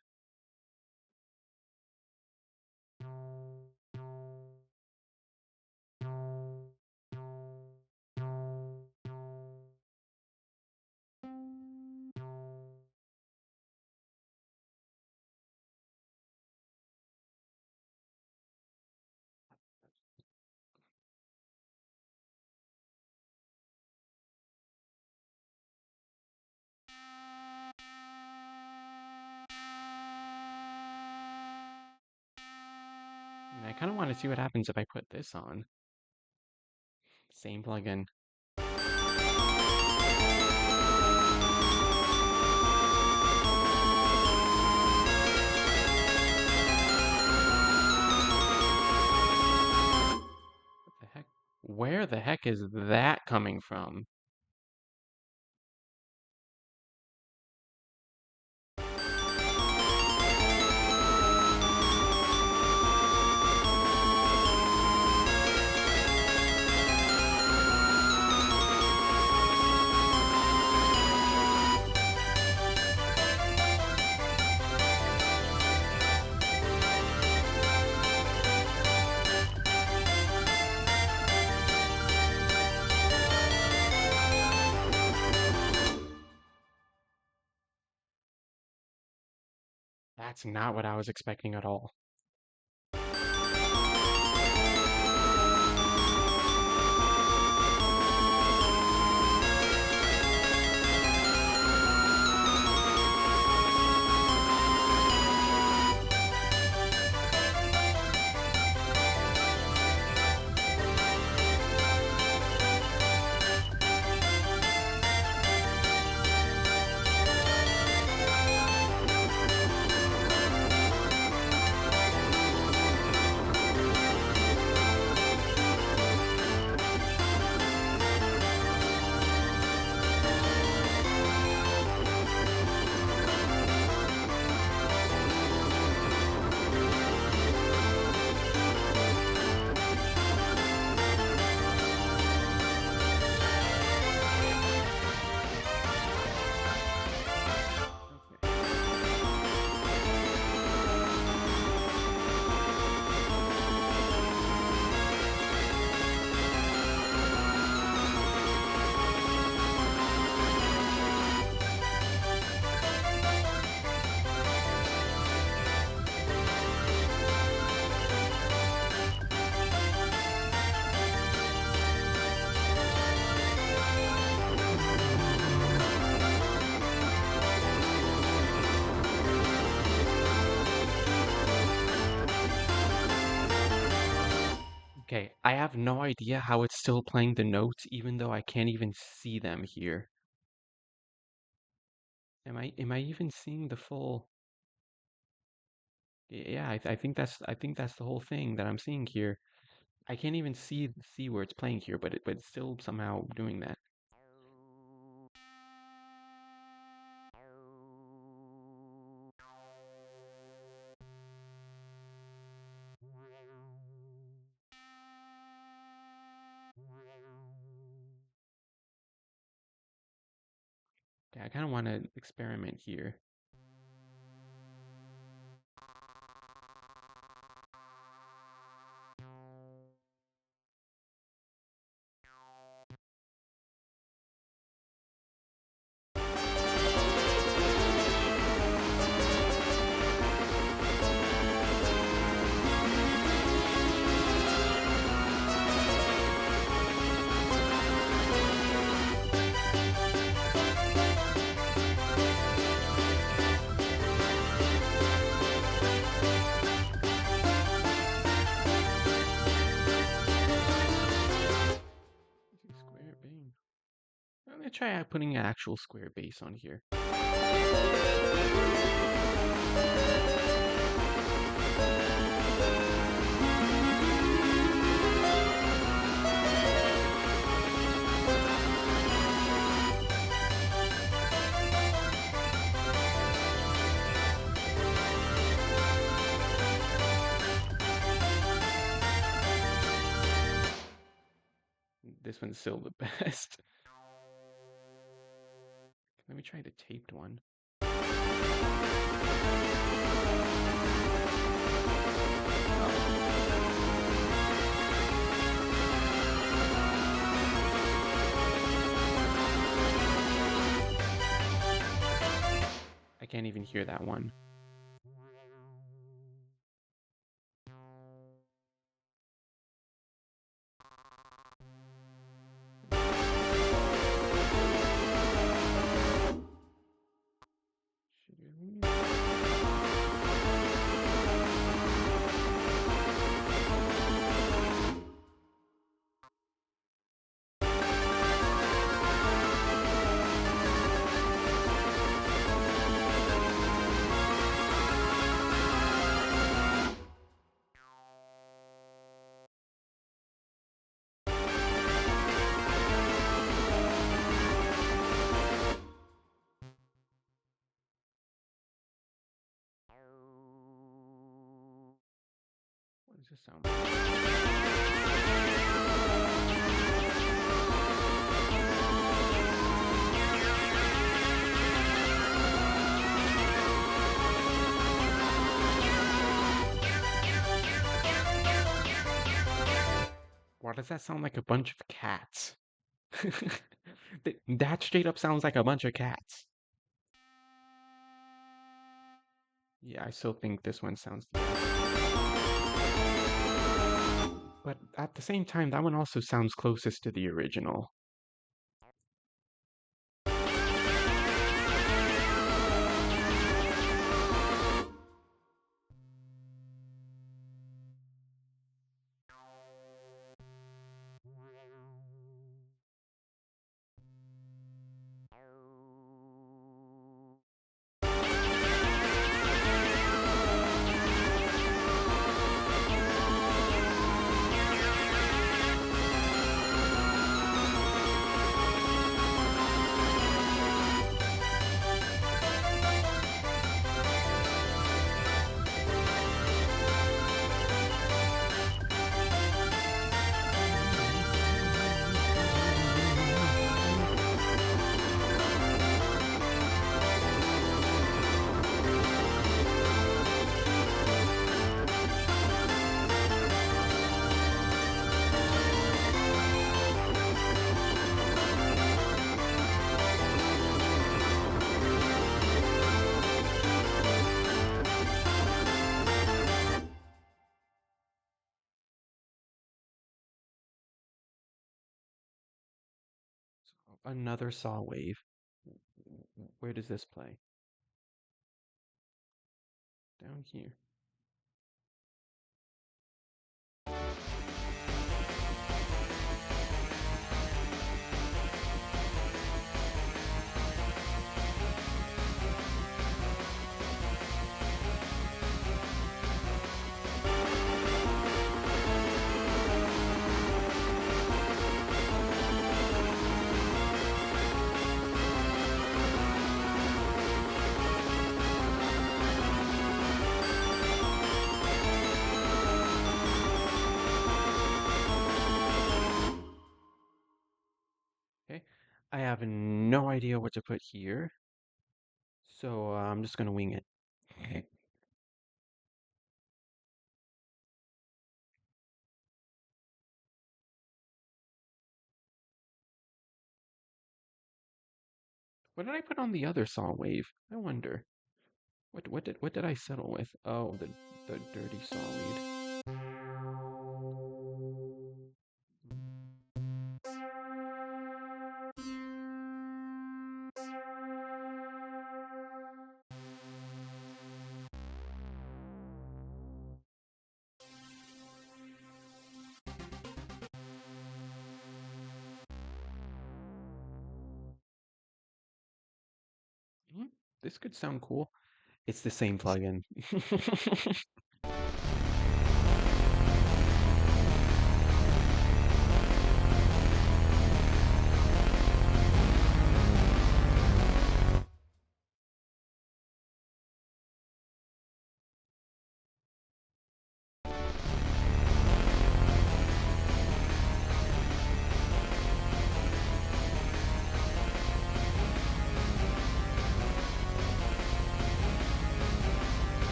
[SPEAKER 1] I kind of want to see what happens if I put this on. Same plugin. What the heck? Where the heck is that coming from? That's not what I was expecting at all. Okay, I have no idea how it's still playing the notes even though I can't even see them here. Am I even seeing the full? Yeah, I think that's the whole thing that I'm seeing here. I can't even see where it's playing here, but it's still somehow doing that. Okay, I kind of want to experiment here. Square bass. I'm gonna try putting an actual square bass on here. This one's still the best. Let me try the taped one. I can't even hear that one. What does this sound like? Why does that sound like a bunch of cats? That straight up sounds like a bunch of cats. Yeah, I still think this one sounds the best. But at the same time, that one also sounds closest to the original. So another saw wave. Where does this play? Down here. Okay, I have no idea what to put here, so I'm just gonna wing it. What did I put on the other saw wave? I wonder. What did I settle with? Oh, the dirty saw lead. This could sound cool. It's the same plugin.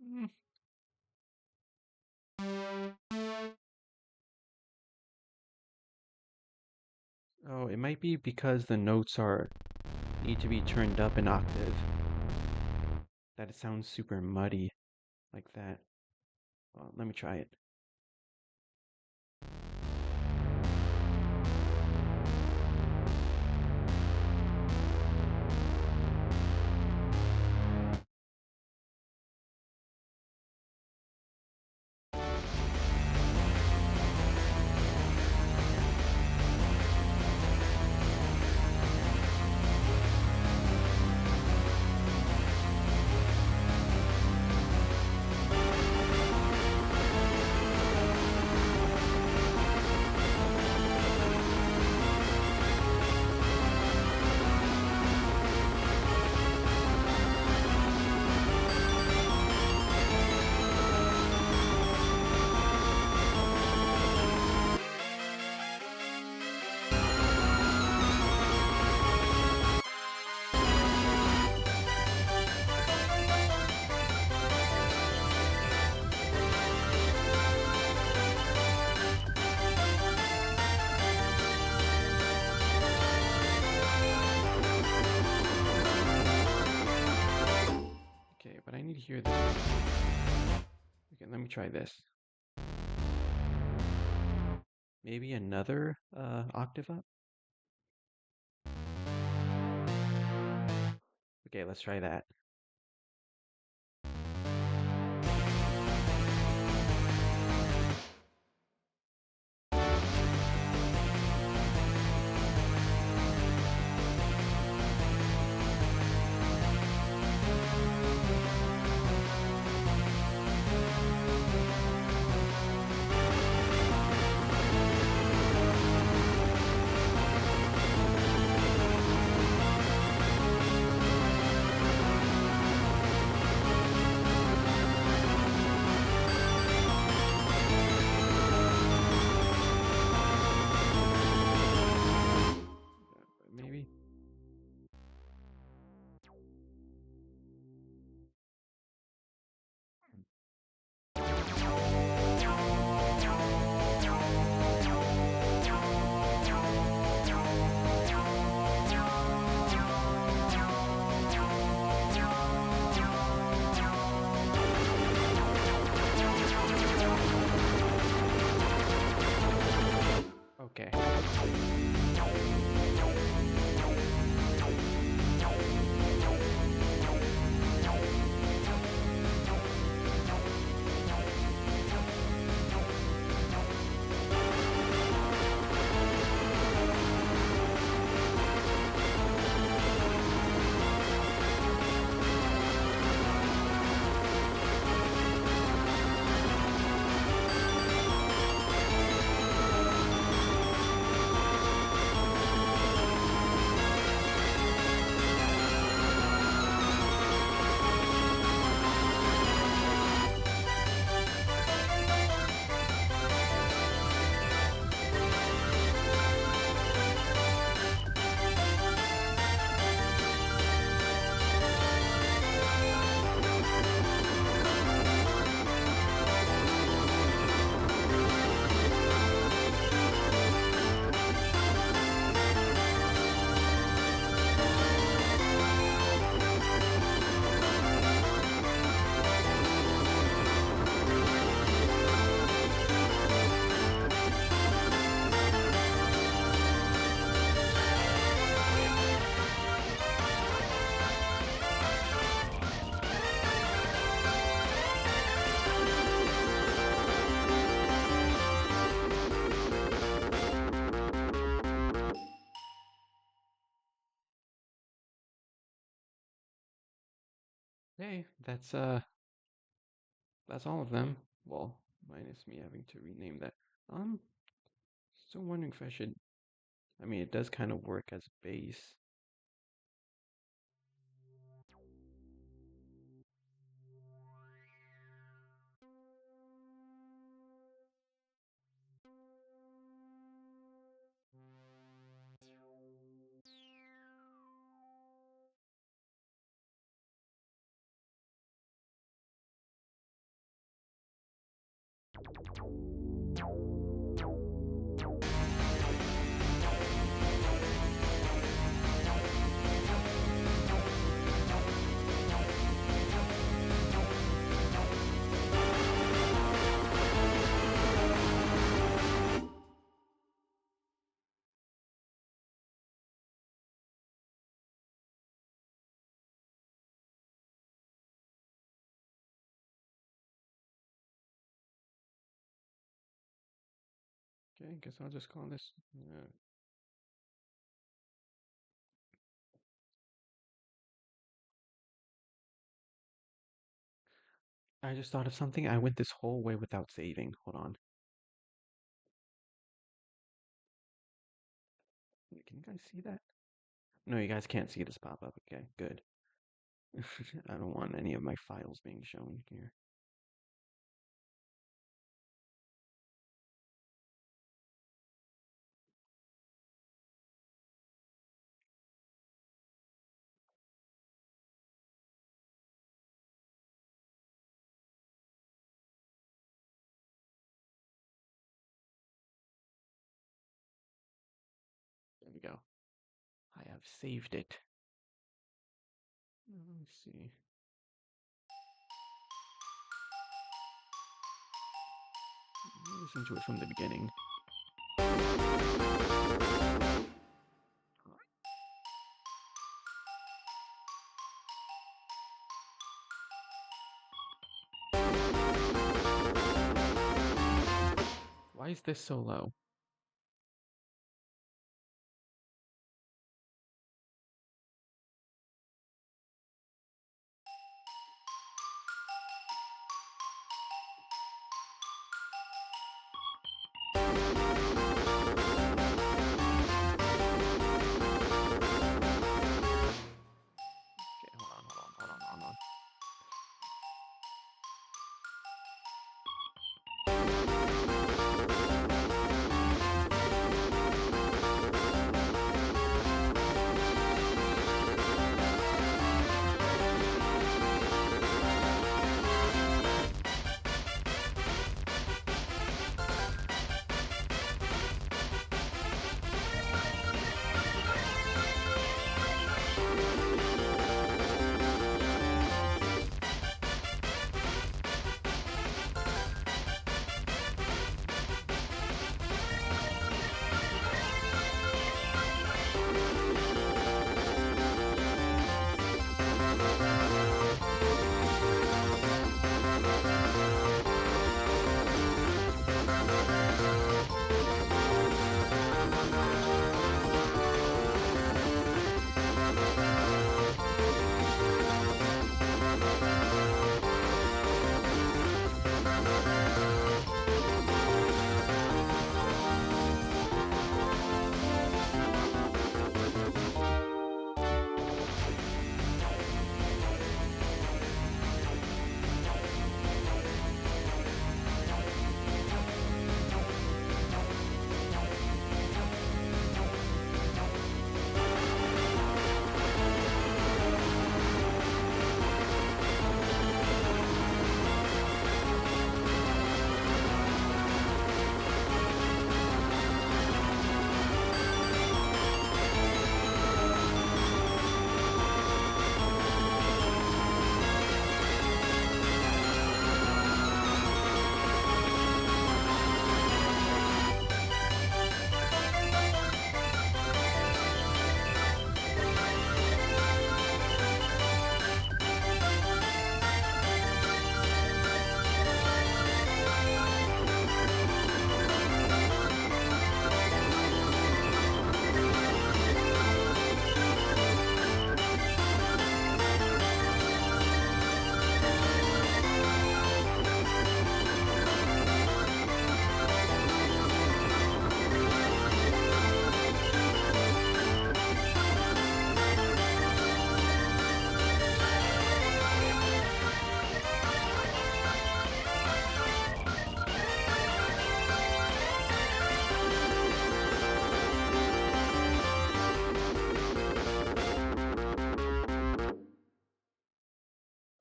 [SPEAKER 1] Mm. Oh, it might be because the notes are need to be turned up an octave. That it sounds super muddy like that. Well, let me try it. hear this. Okay, let me try this. Maybe another octave up? Okay, let's try that. Maybe. Okay. Hey, that's all of them. Well, minus me having to rename that. Um, Still wondering if I should. I mean, it does kind of work as bass. Okay, guess I'll just call this. I just thought of something. I went this whole way without saving. Hold on. Can you guys see that? No, you guys can't see this pop up. Okay, good. I don't want any of my files being shown here. There we go. I have saved it. Let me see. Listen to it from the beginning. Why is this so low? Okay, hold on.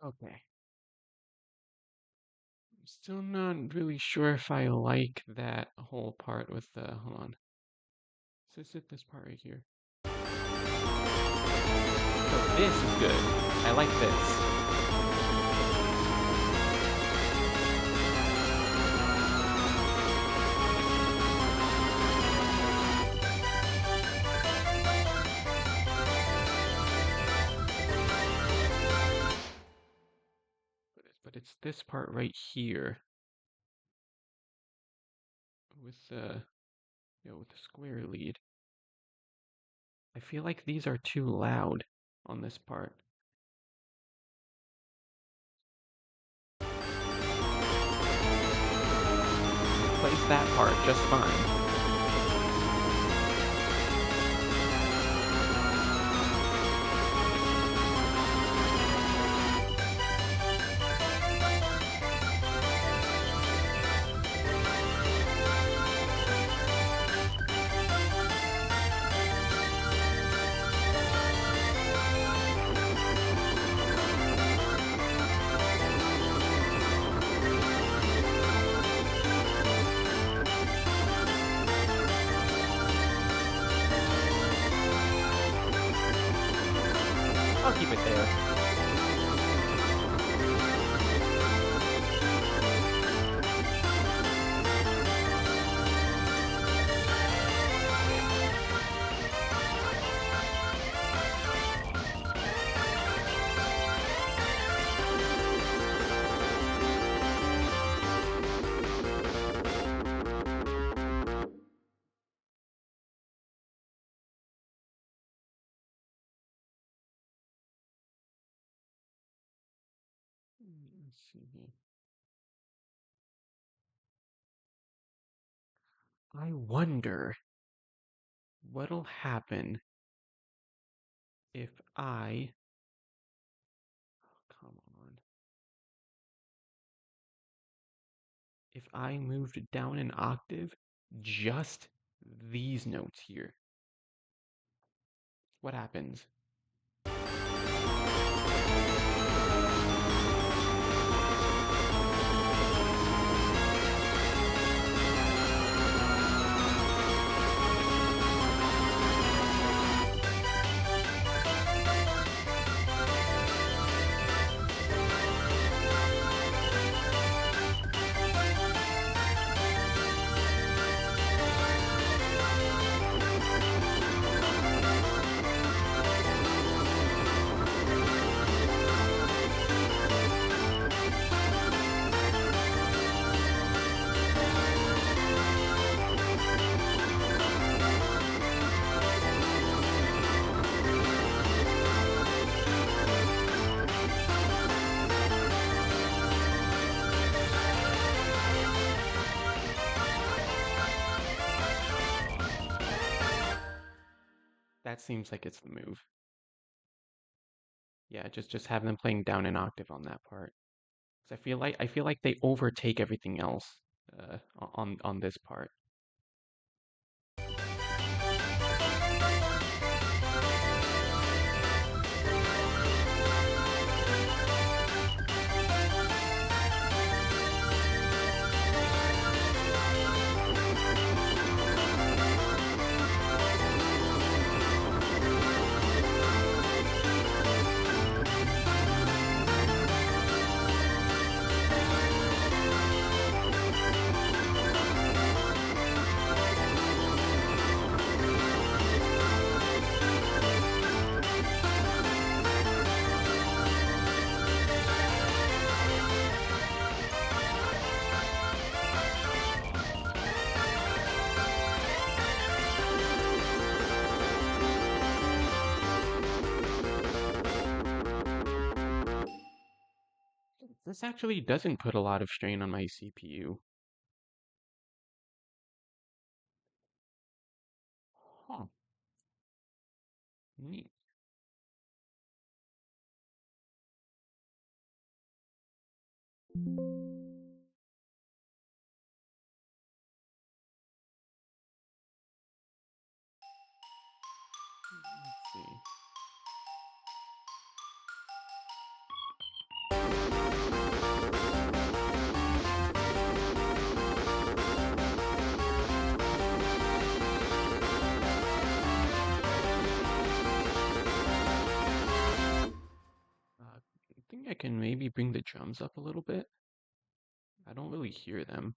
[SPEAKER 1] Okay. I'm still not really sure if I like that whole part with the, hold on. So it's this part right here. So this is good. I like this. But it's this part right here with the, with the square lead. I feel like these are too loud on this part. Replace that part just fine. I'll keep it there. Let's see here. I wonder what'll happen if I. Come on. If I moved down an octave just these notes here. What happens? That seems like it's the move. Yeah, just have them playing down an octave on that part. 'Cause I feel like they overtake everything else on this part. This actually doesn't put a lot of strain on my CPU. Huh. Neat. Let's see. I think I can maybe bring the drums up a little bit. I don't really hear them.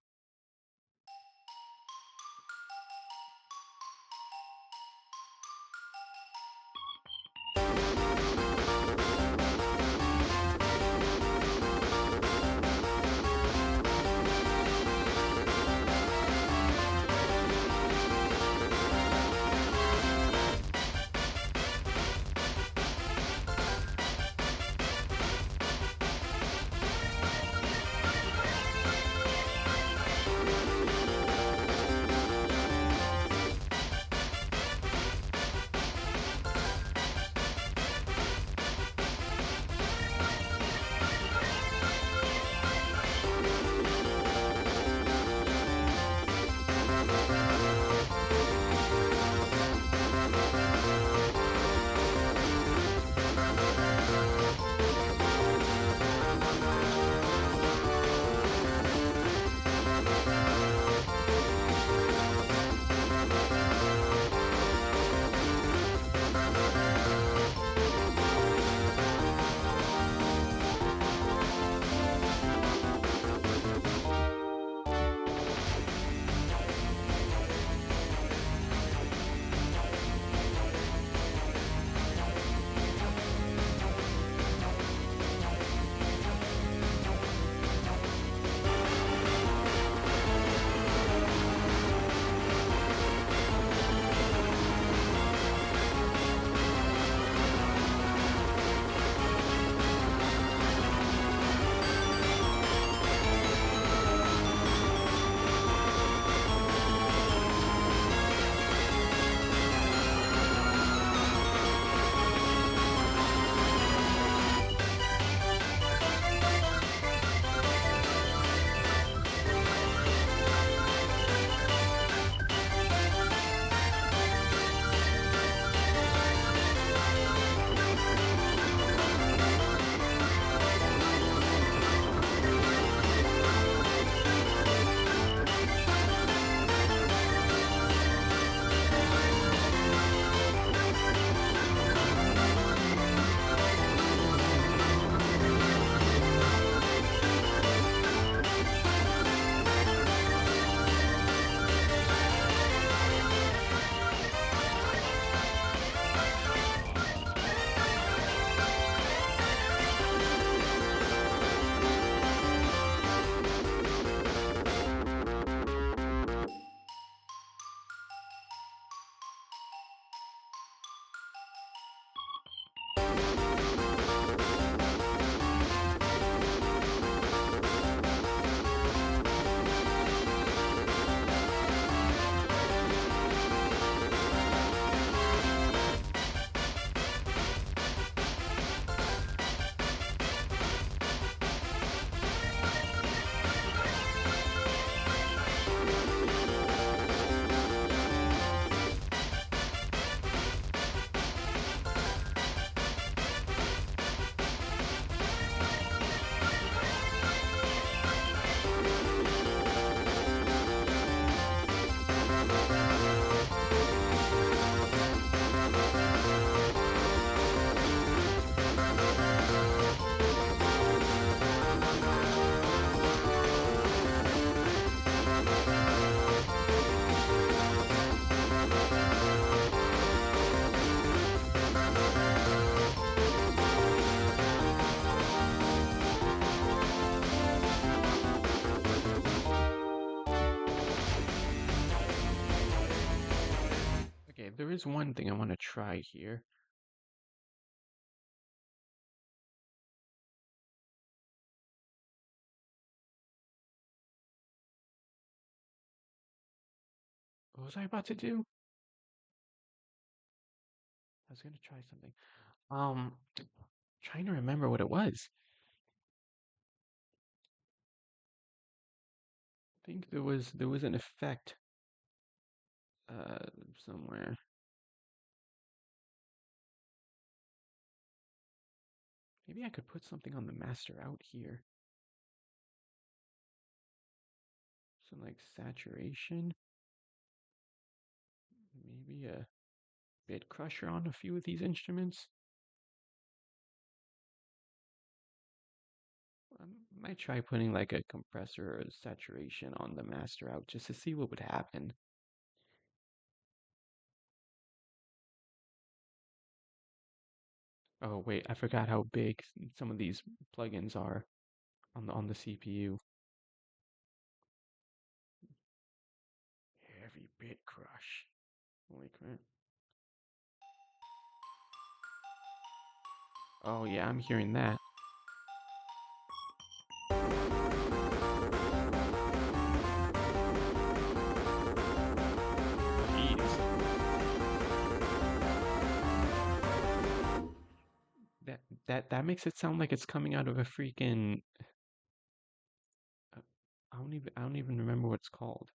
[SPEAKER 1] there is one thing I want to try here. What was I about to do? I was gonna try something. Um, trying to remember what it was. I think there was an effect somewhere. Maybe I could put something on the master out here. Some like saturation. Maybe a bit crusher on a few of these instruments. I might try putting like a compressor or a saturation on the master out just to see what would happen. Oh wait, I forgot how big some of these plugins are on the CPU. Heavy bit crush. Holy crap. Oh yeah, I'm hearing that. Jeez. That makes it sound like it's coming out of a freaking uh, I don't even remember what it's called.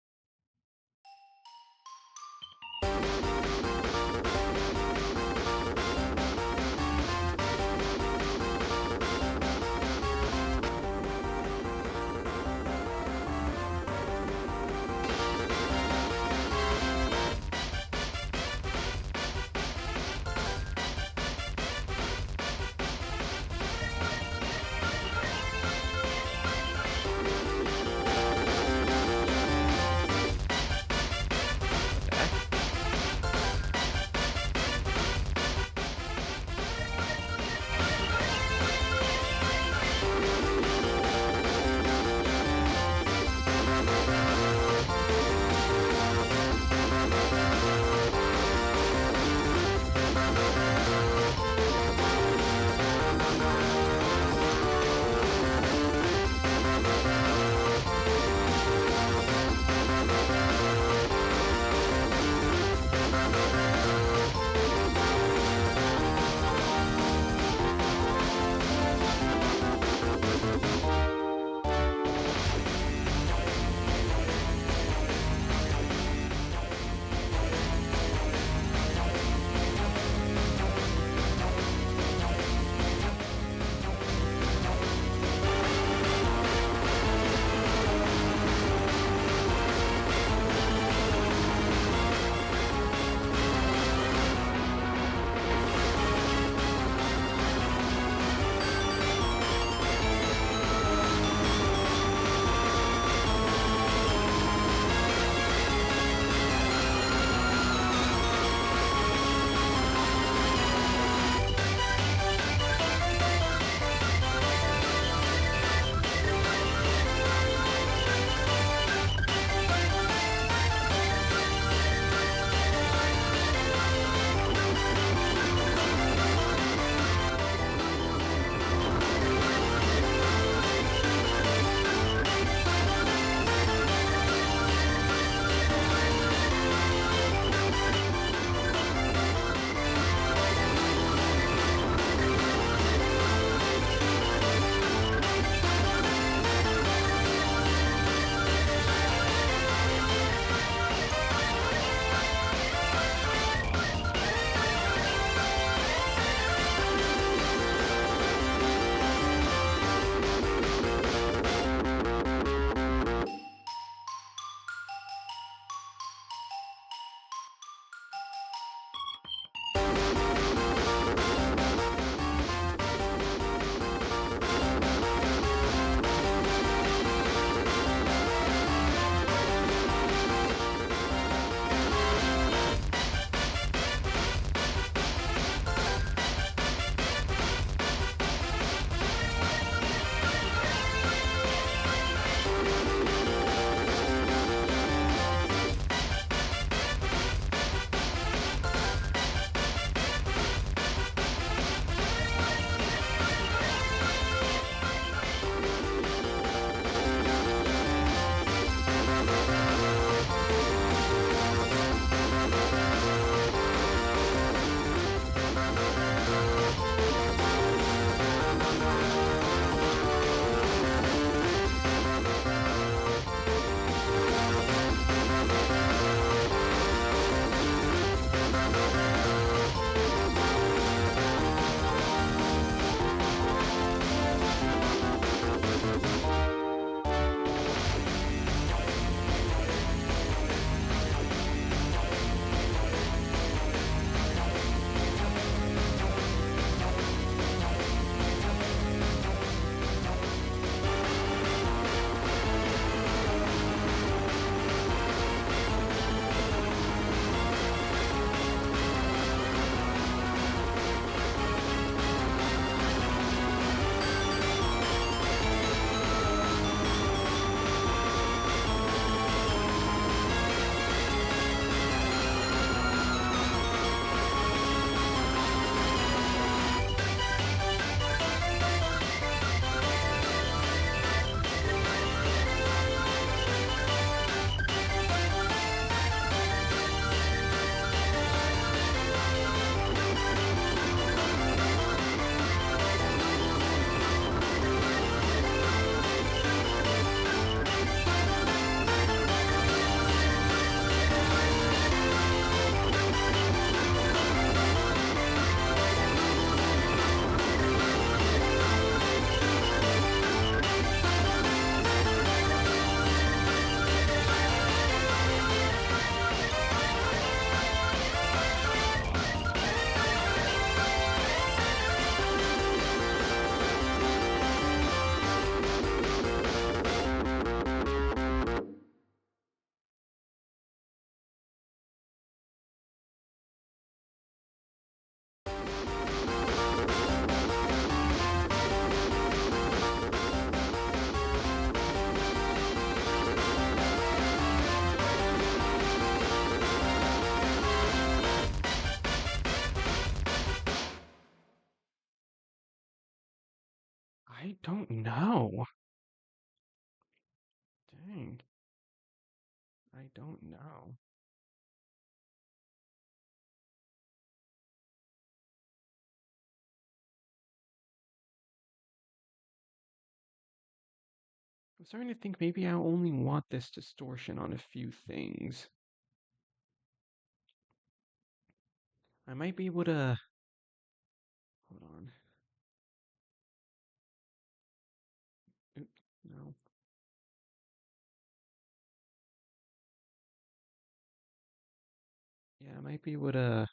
[SPEAKER 1] I don't know. Dang. I don't know. I'm starting to think maybe I only want this distortion on a few things. I might be able to... Hold on. Oop, no. Yeah, I might be able to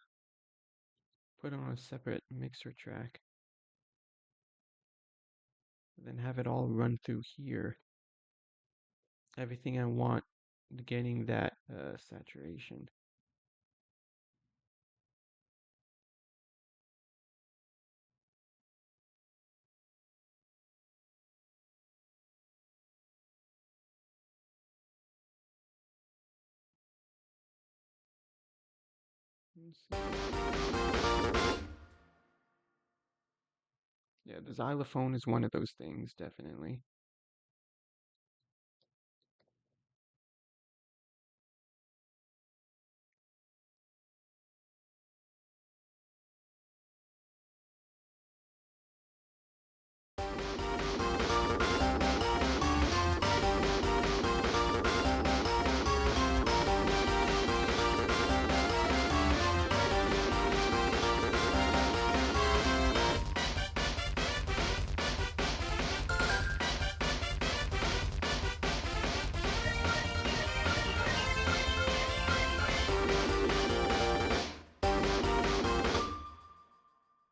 [SPEAKER 1] put on a separate mixer track. Then have it all run through here. Everything I want, getting that saturation. Yeah, the xylophone is one of those things, definitely.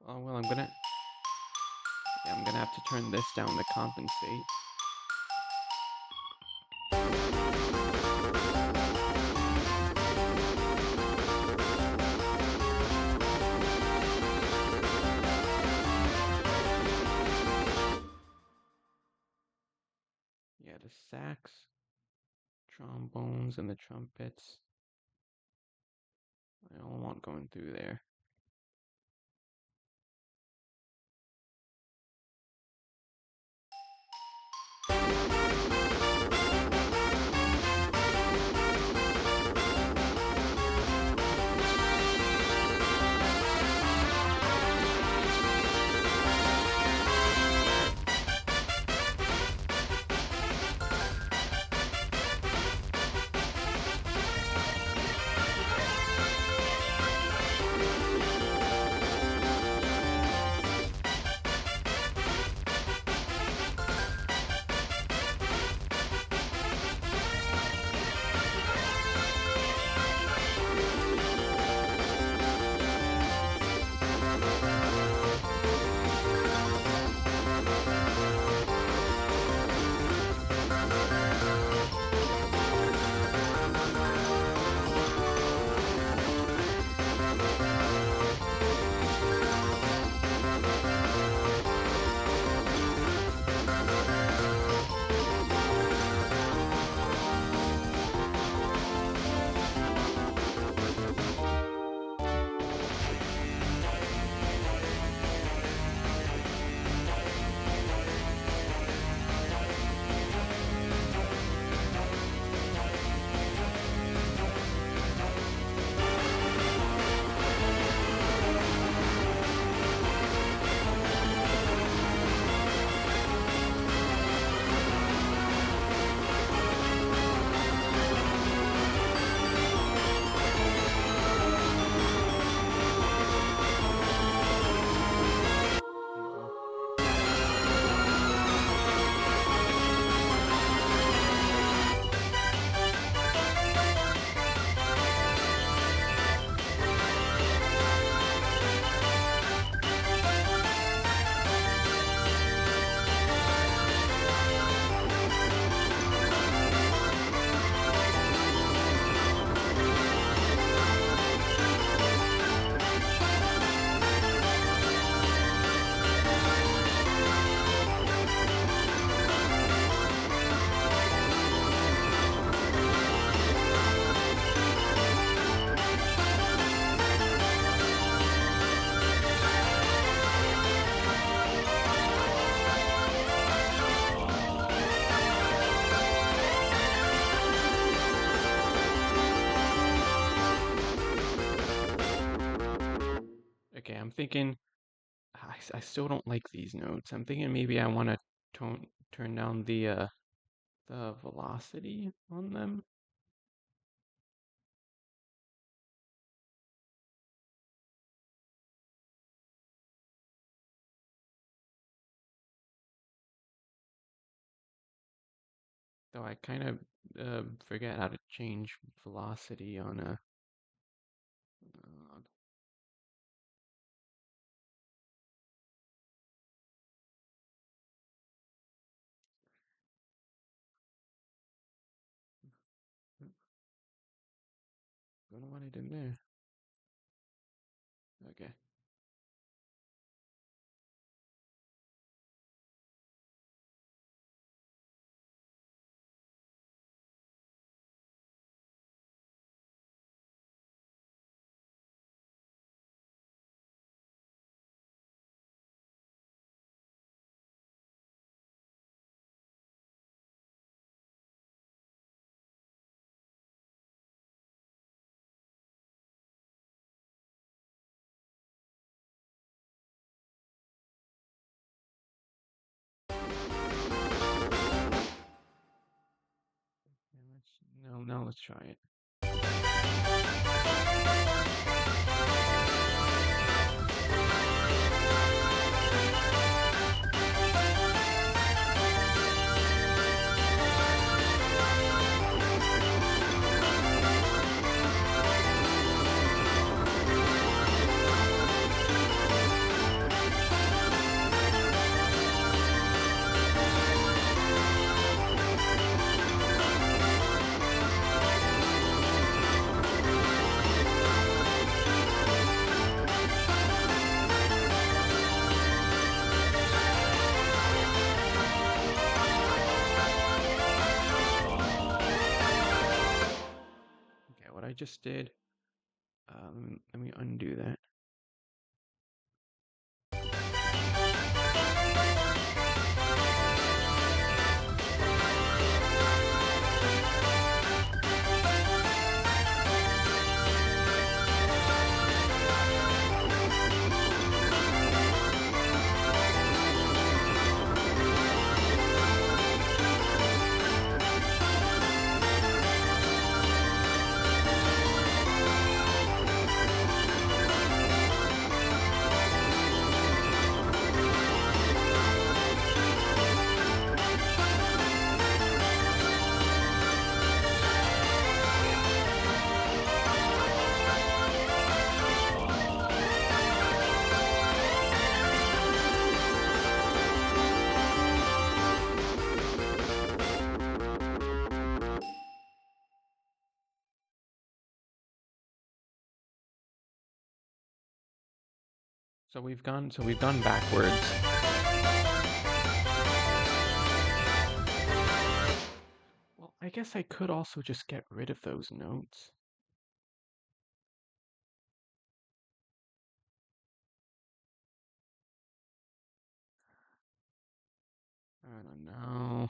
[SPEAKER 1] Oh, well, I'm gonna have to turn this down to compensate. Yeah, the sax, trombones, and the trumpets. I don't want going through there. Okay, I'm thinking I still don't like these notes. I'm thinking maybe I want to turn down the velocity on them. Though I kind of forget how to change velocity on a. Don't know what I did there. Okay. No, let's try it. Okay, what I just did. Let me undo that. So we've gone backwards. Well, I guess I could also just get rid of those notes. I don't know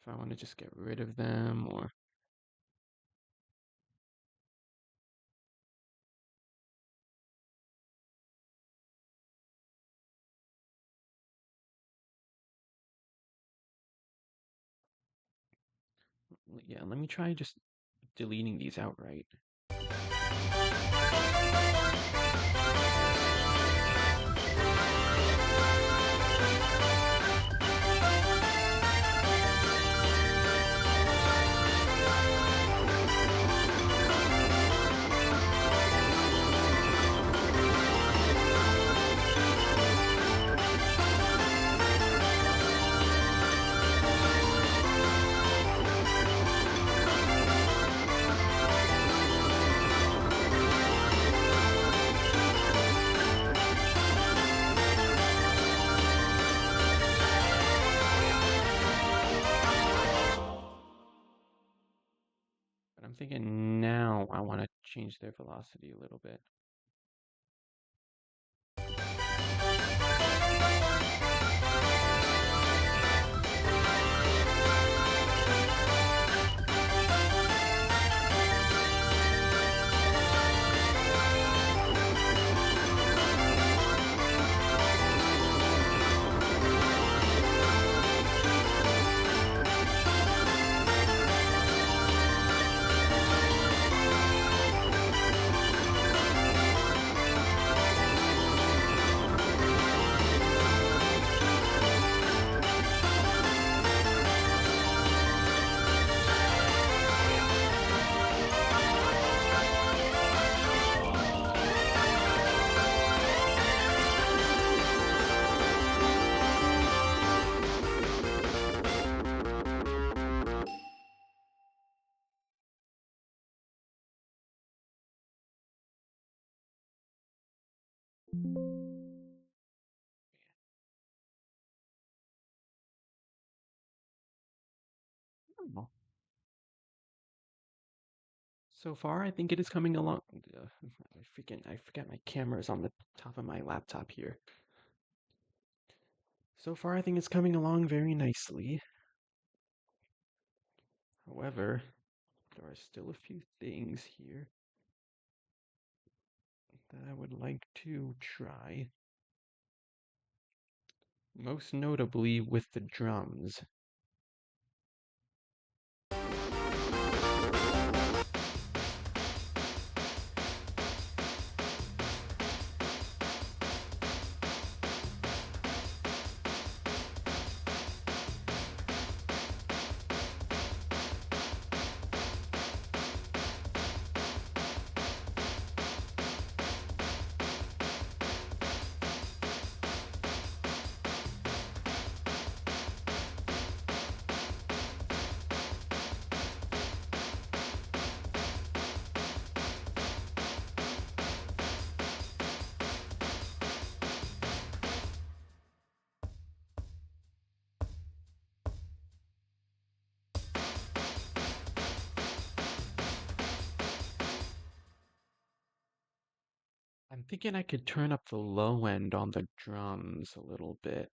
[SPEAKER 1] if I want to just get rid of them or. Yeah, let me try just deleting these outright. But I'm thinking now I want to change their velocity a little bit. Oh. So far, I think it is coming along. I forget my camera is on the top of my laptop here. So far, I think it's coming along very nicely. However, there are still a few things here that I would like to try. Most notably with the drums. I'm thinking I could turn up the low end on the drums a little bit.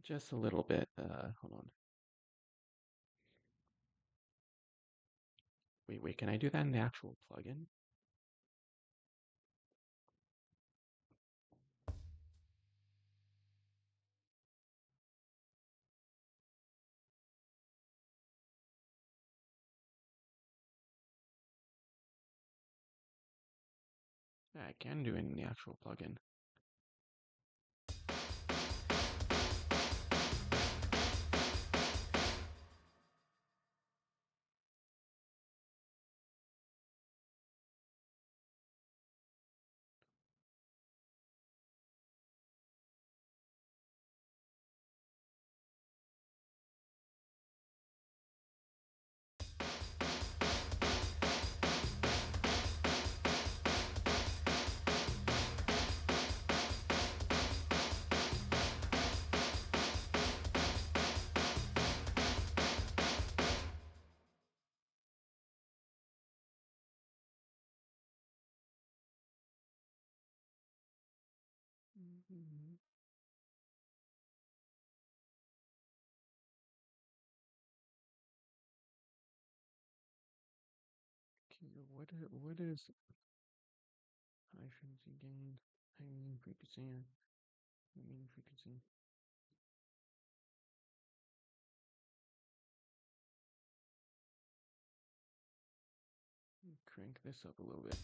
[SPEAKER 1] Just a little bit. Hold on. Wait, can I do that in the actual plugin? Yeah, I can do it in the actual plugin. Mhm. Okay, what is high frequency gain, high mean frequency, and mean frequency? Crank this up a little bit.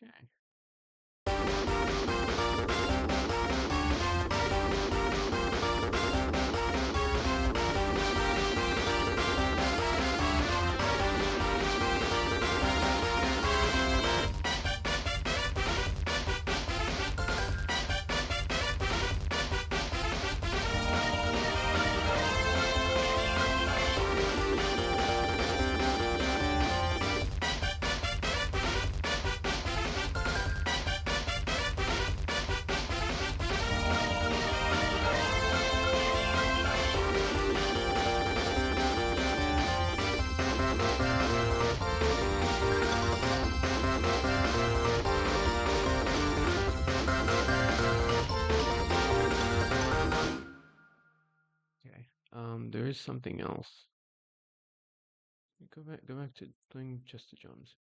[SPEAKER 1] Okay. Okay. There is something else. Go back to doing just the drums.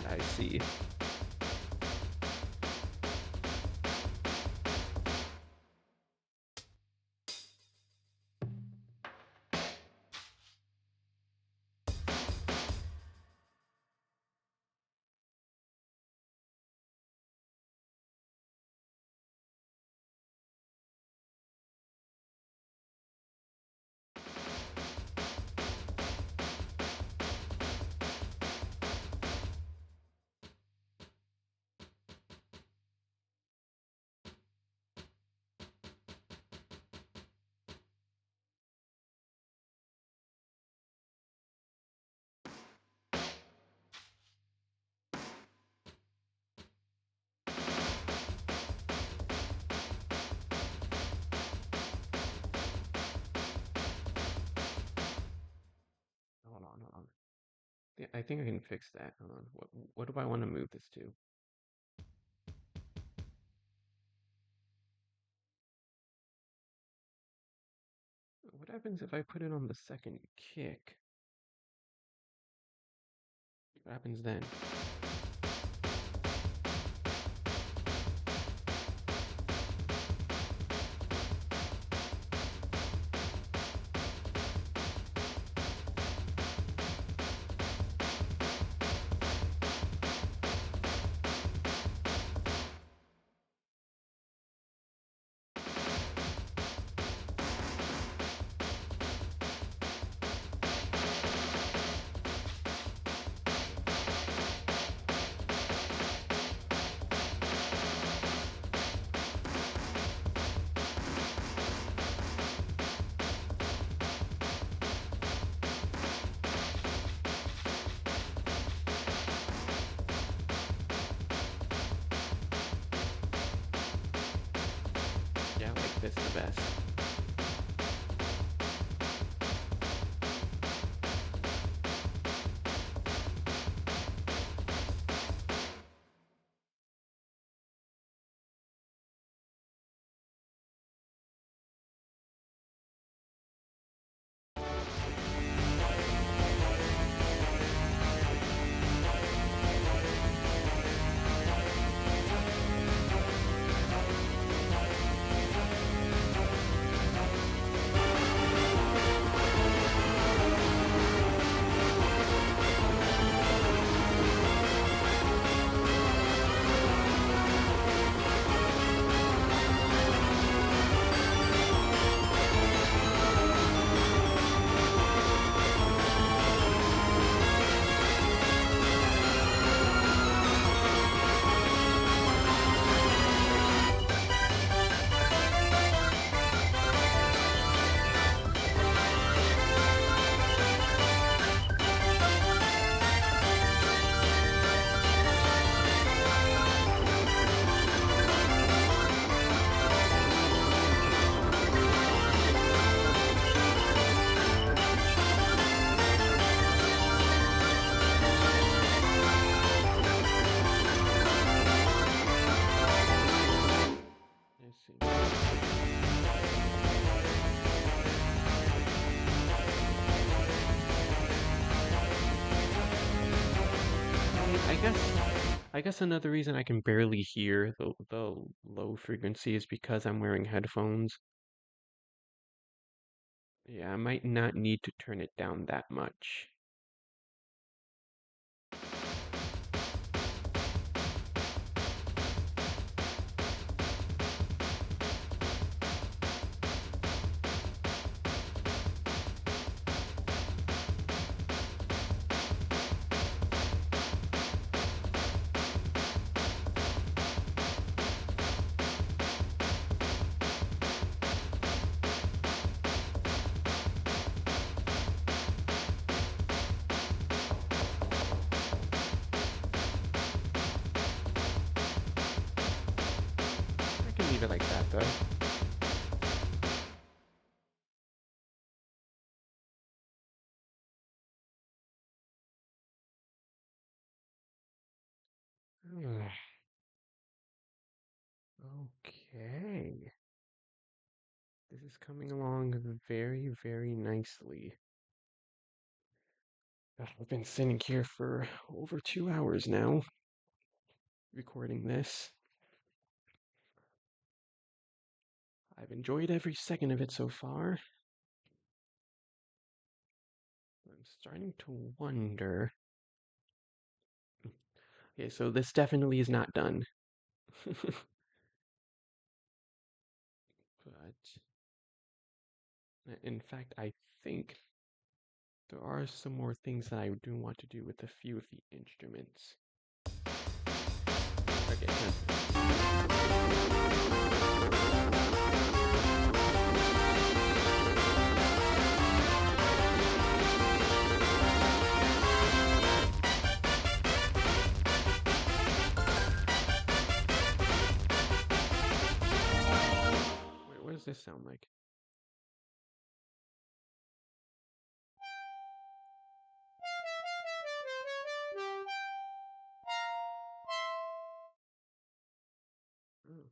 [SPEAKER 1] that I see. Hold on. Yeah, I think I can fix that. Hold on. What do I want to move this to? What happens if I put it on the second kick? What happens then? Yeah, I like this the best. Let's see. I guess another reason I can barely hear the low frequency is because I'm wearing headphones. Yeah, I might not need to turn it down that much. I can leave it like that though. Okay. This is coming along very, very nicely. I've been sitting here for over 2 hours now, recording this. I've enjoyed every second of it so far. I'm starting to wonder. Okay, so this definitely is not done. But in fact, I think there are some more things that I do want to do with a few of the instruments. Okay, wait, what does this sound like? Oh.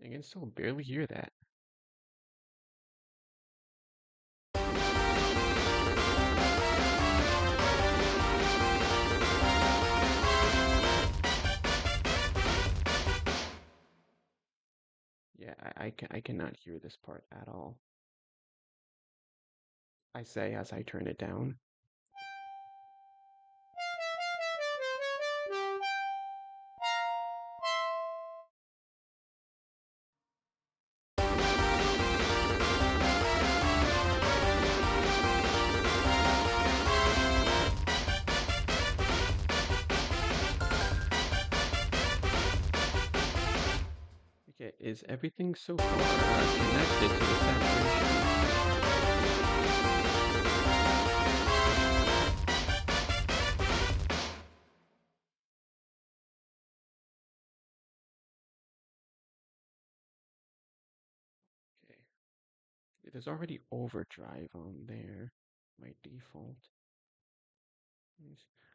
[SPEAKER 1] I can still barely hear that. Yeah, I cannot hear this part at all. I say as I turn it down. Okay, is everything so far connected to the saturation? Okay, there's already overdrive on there by default.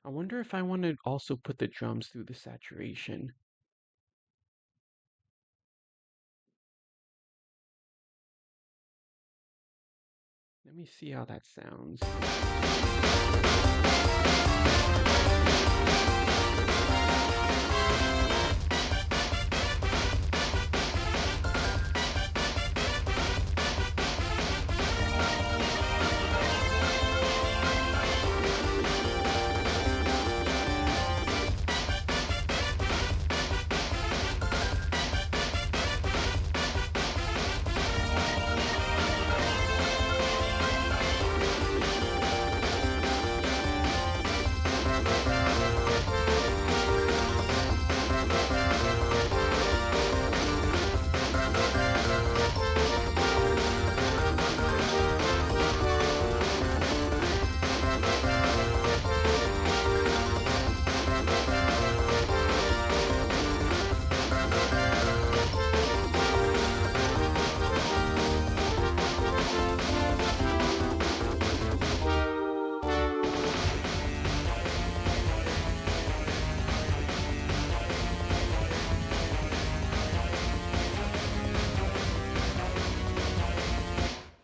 [SPEAKER 1] I wonder if I want to also put the drums through the saturation. Let me see how that sounds.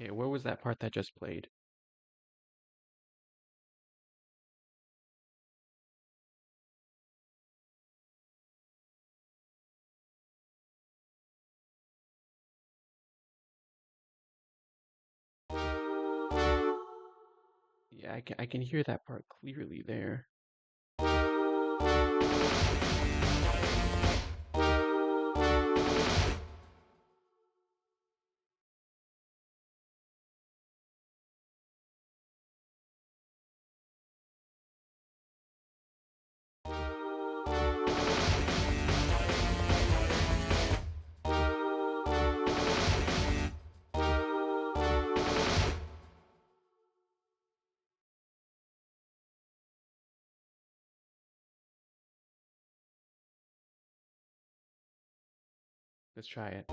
[SPEAKER 1] Okay, where was that part that just played? Yeah, I can hear that part clearly there. Let's try it.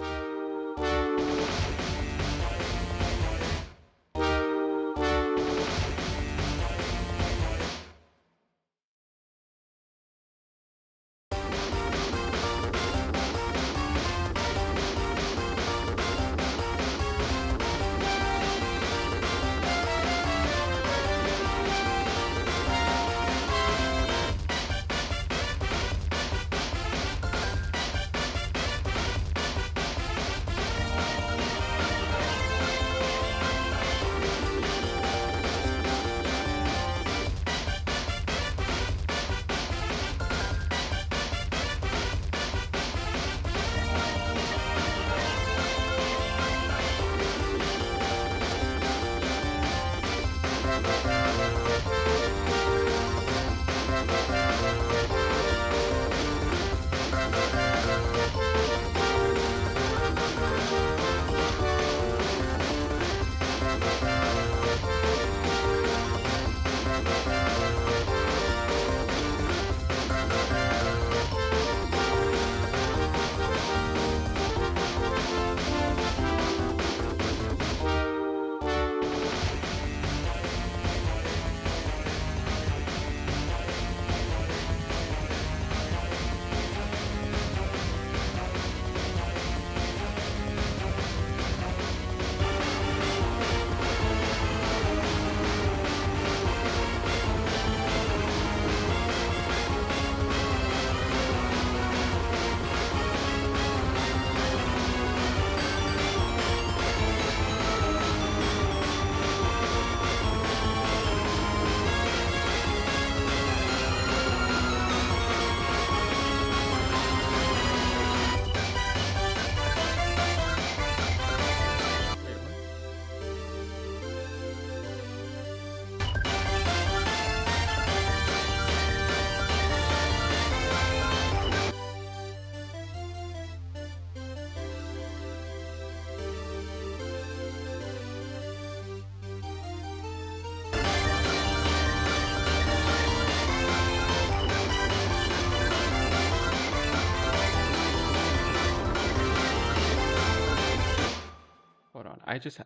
[SPEAKER 1] Wait, hold on.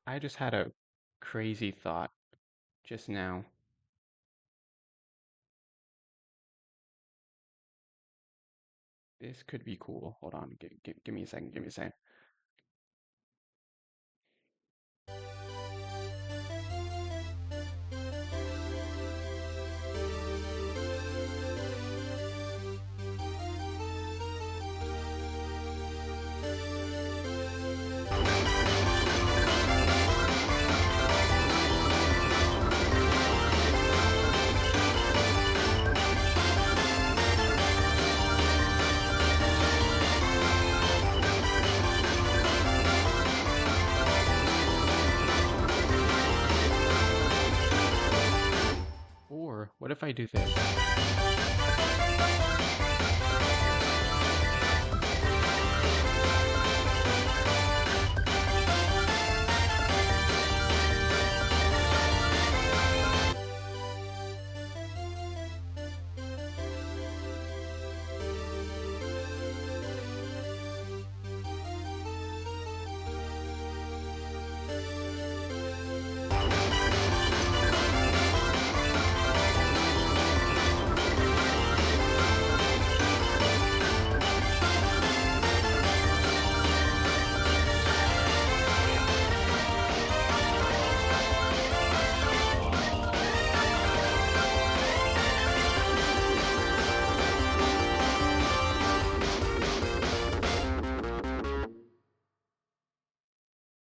[SPEAKER 1] I just had a crazy thought just now. This could be cool. Hold on. Give me a second. Give me a second. Or what if I do this?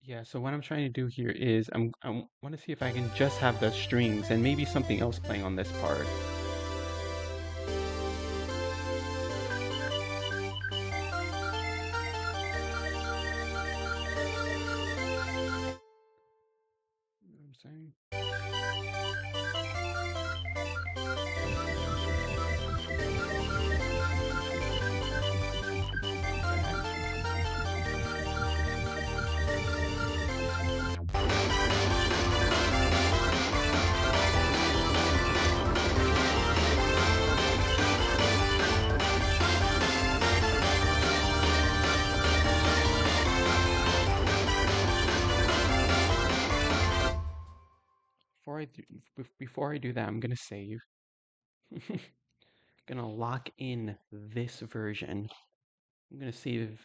[SPEAKER 1] Yeah, so what I'm trying to do here is I want to see if I can just have the strings and maybe something else playing on this part. You know what I'm saying? before I do that, I'm gonna save. Gonna lock in this version. I'm gonna save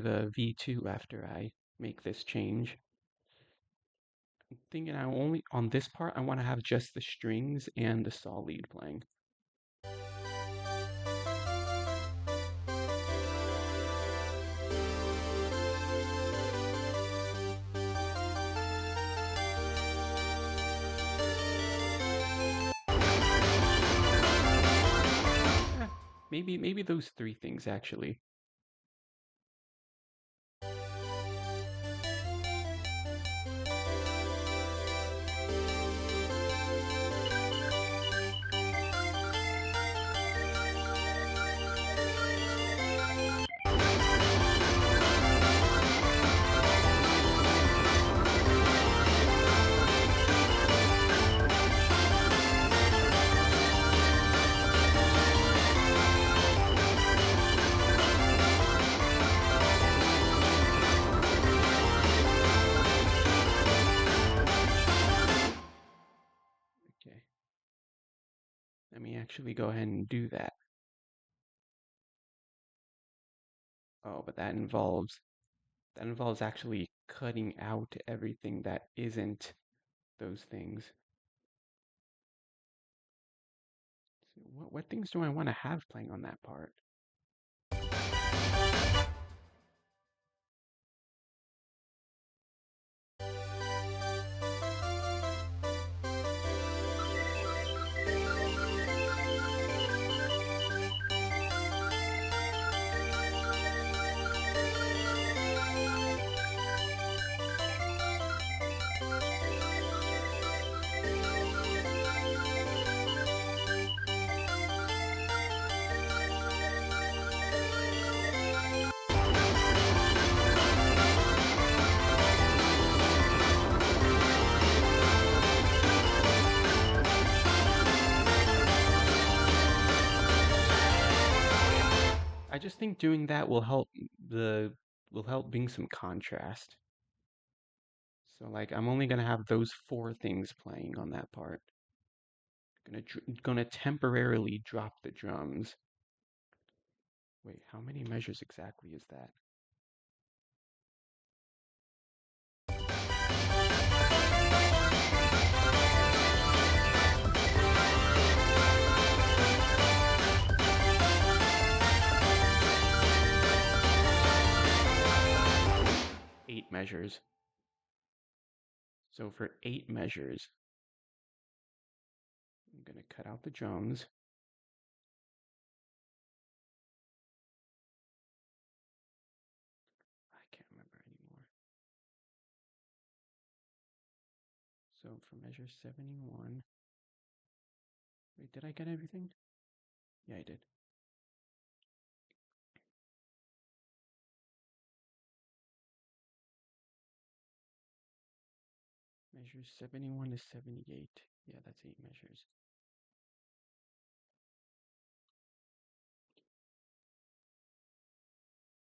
[SPEAKER 1] a V2 after I make this change. I'm thinking I only on this part I want to have just the strings and the saw lead playing. Eh, maybe those three things actually. Okay. Let me actually go ahead and do that. Oh, but that involves actually cutting out everything that isn't those things. So what things do I want to have playing on that part? 'Cause I just think doing that the will help bring some contrast. So like I'm only gonna have those four things playing on that part. Gonna temporarily drop the drums. Wait, how many measures exactly is that? Eight measures. So for 8 measures, I'm gonna cut out the drums. I can't remember anymore. So for measure 71, wait, did I get everything? Yeah, I did. Measures 71 to 78. Yeah, that's 8 measures.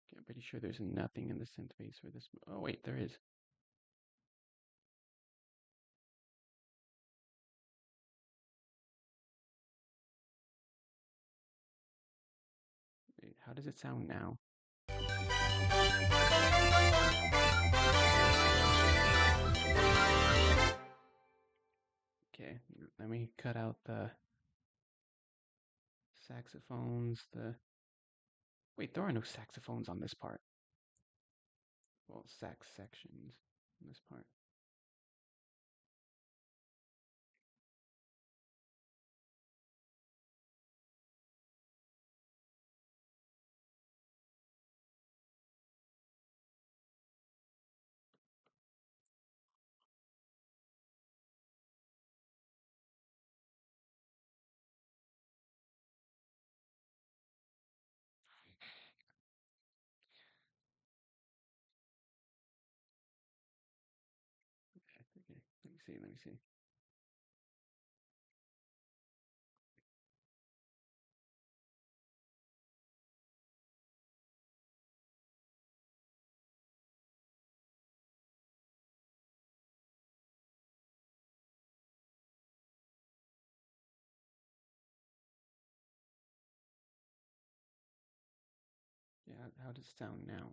[SPEAKER 1] Okay, I'm pretty sure there's nothing in the synth base for this. Oh, wait, there is. Wait, how does it sound now? Okay, let me cut out the saxophones, Wait, there are no saxophones on this part. Well, sax sections on this part. Okay, let me see. Yeah, how does it sound now?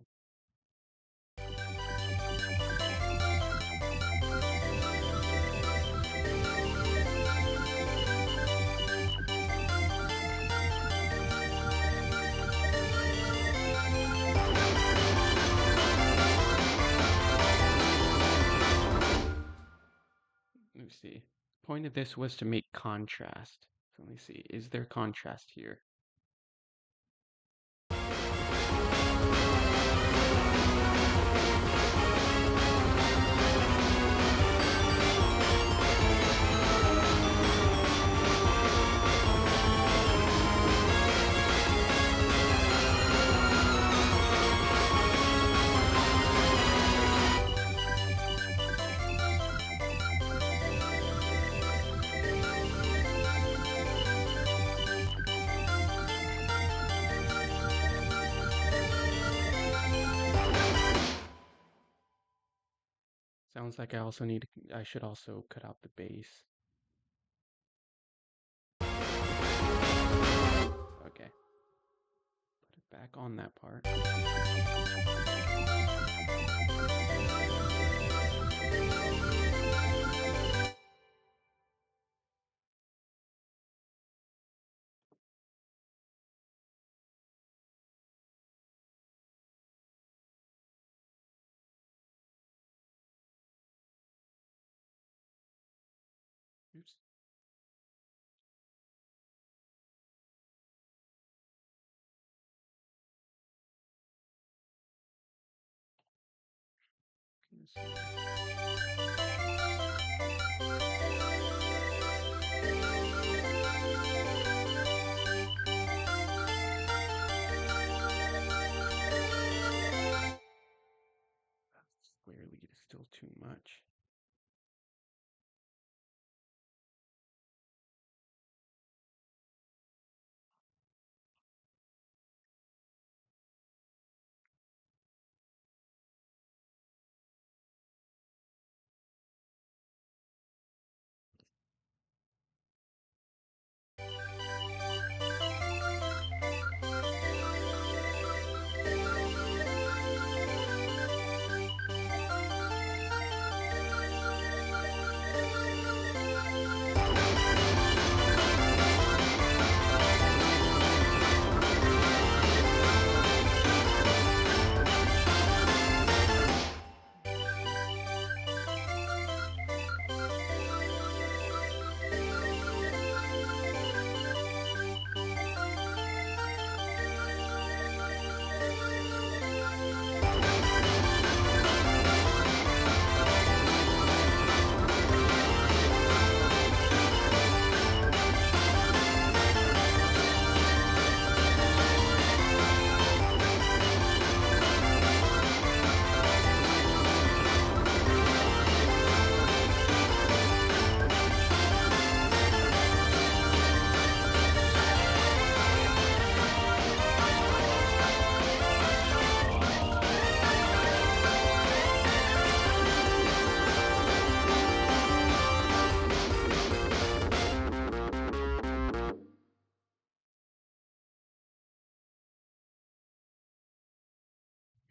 [SPEAKER 1] Let me see. Point of this was to make contrast. So let me see. Is there contrast here? Sounds like I should also cut out the bass. Okay. Put it back on that part. Oops. Square lead is still too much.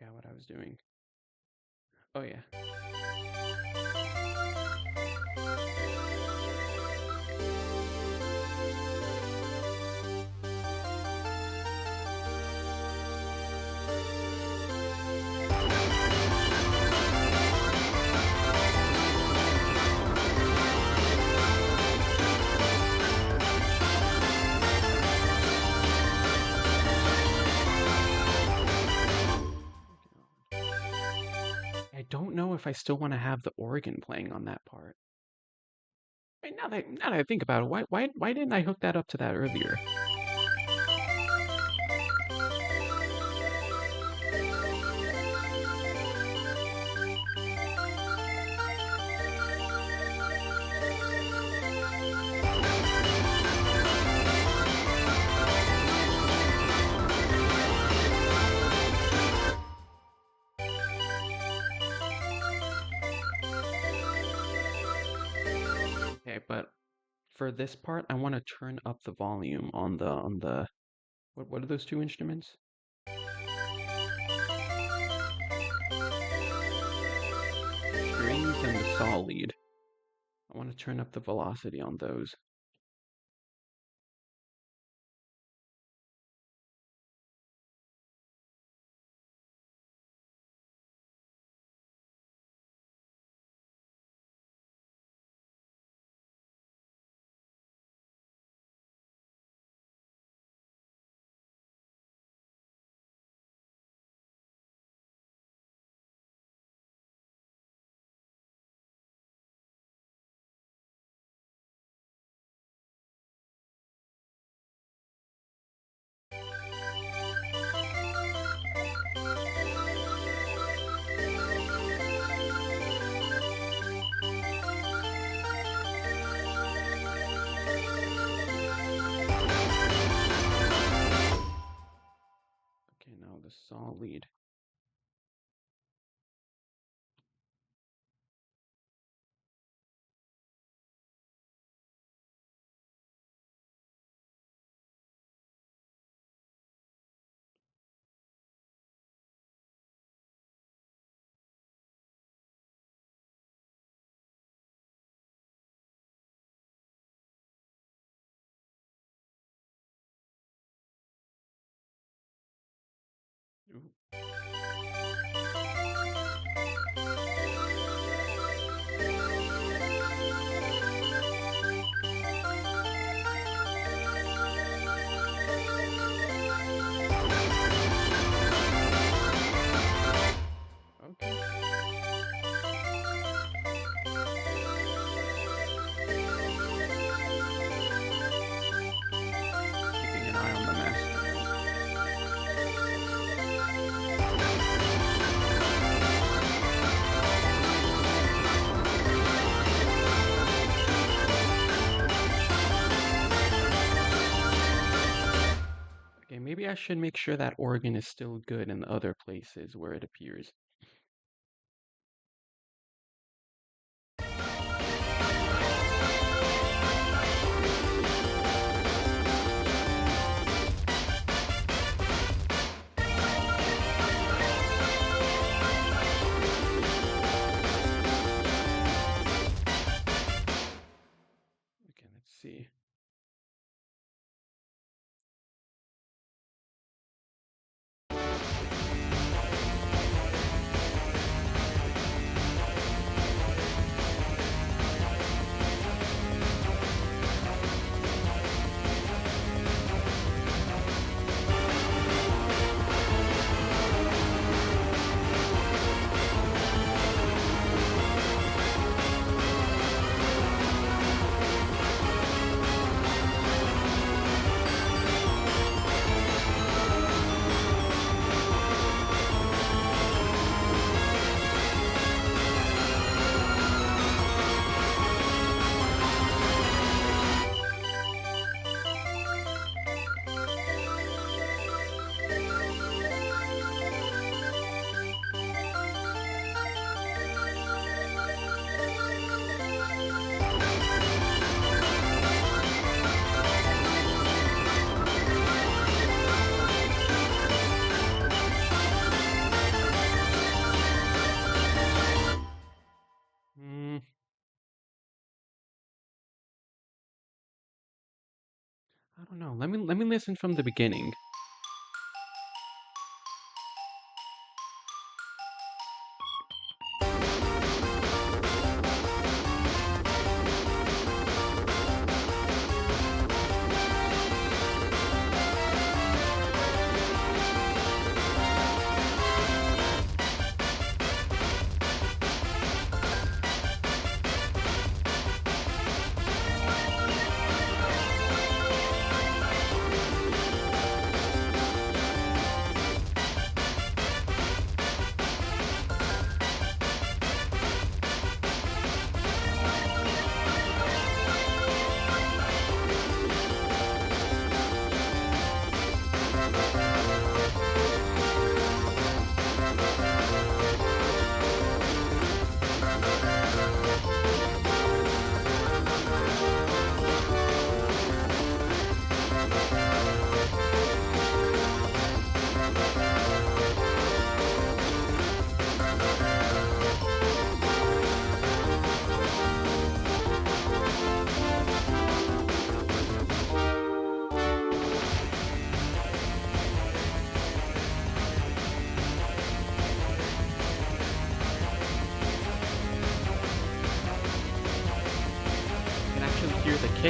[SPEAKER 1] Yeah, what I was doing. Oh yeah. I don't know if I still want to have the organ playing on that part. Wait, now that I think about it, why didn't I hook that up to that earlier? Okay, but for this part, I want to turn up the volume on the what are those two instruments? saw lead. I want to turn up the velocity on those. Okay, now the saw lead. Ooh. Okay. Keeping an eye on the master now. Okay, maybe I should make sure that organ is still good in the other places where it appears. Okay, let's see. Hmm, I don't know. Let me listen from the beginning.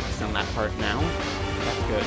[SPEAKER 1] ticks on that part now. That's good.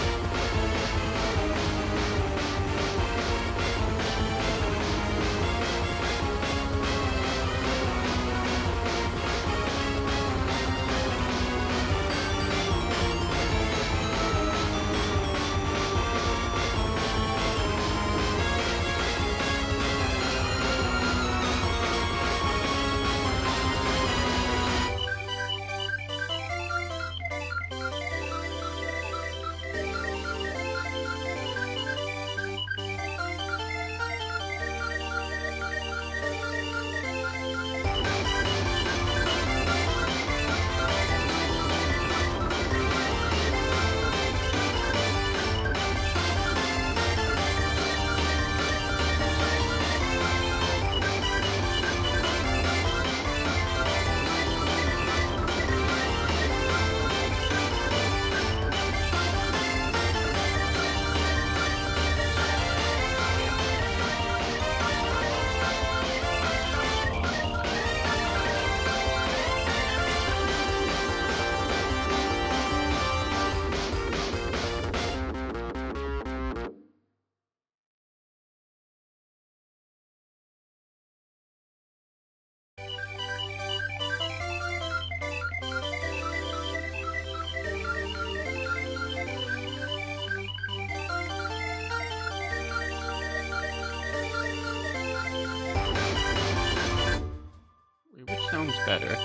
[SPEAKER 1] Wait, which sounds better?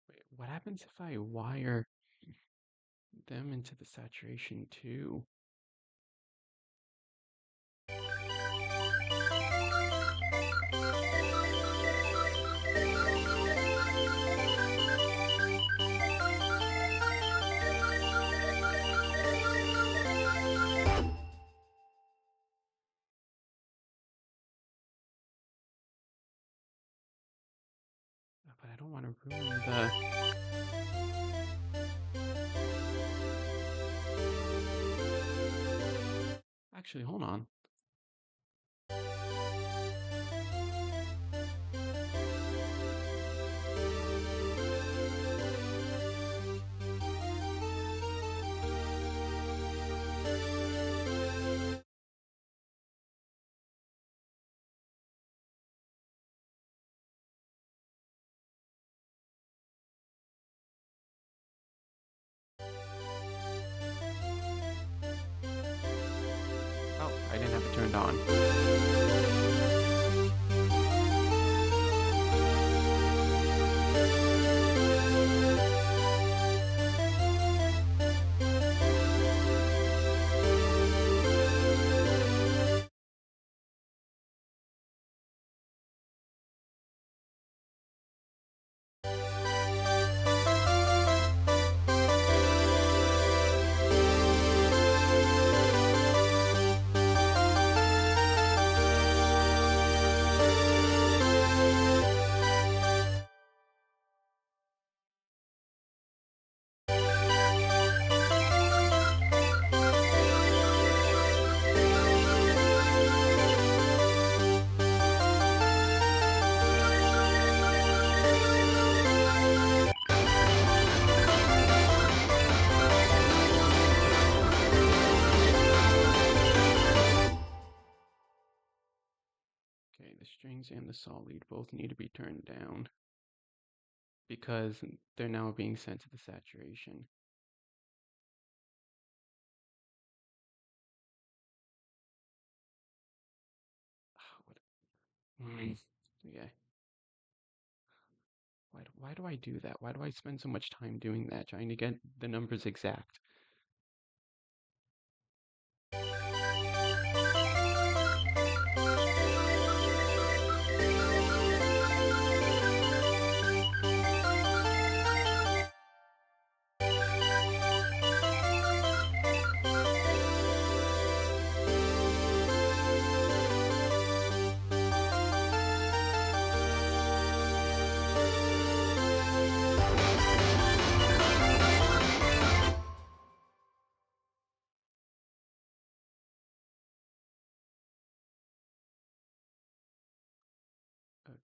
[SPEAKER 1] Wait, what happens if I wire them into the saturation too? But I don't want to ruin the... Actually, hold on. Oh, I didn't have it turned on. Okay, the strings and the saw lead both need to be turned down because they're now being sent to the saturation. Yeah. Why do I do that? Why do I spend so much time doing that, trying to get the numbers exact?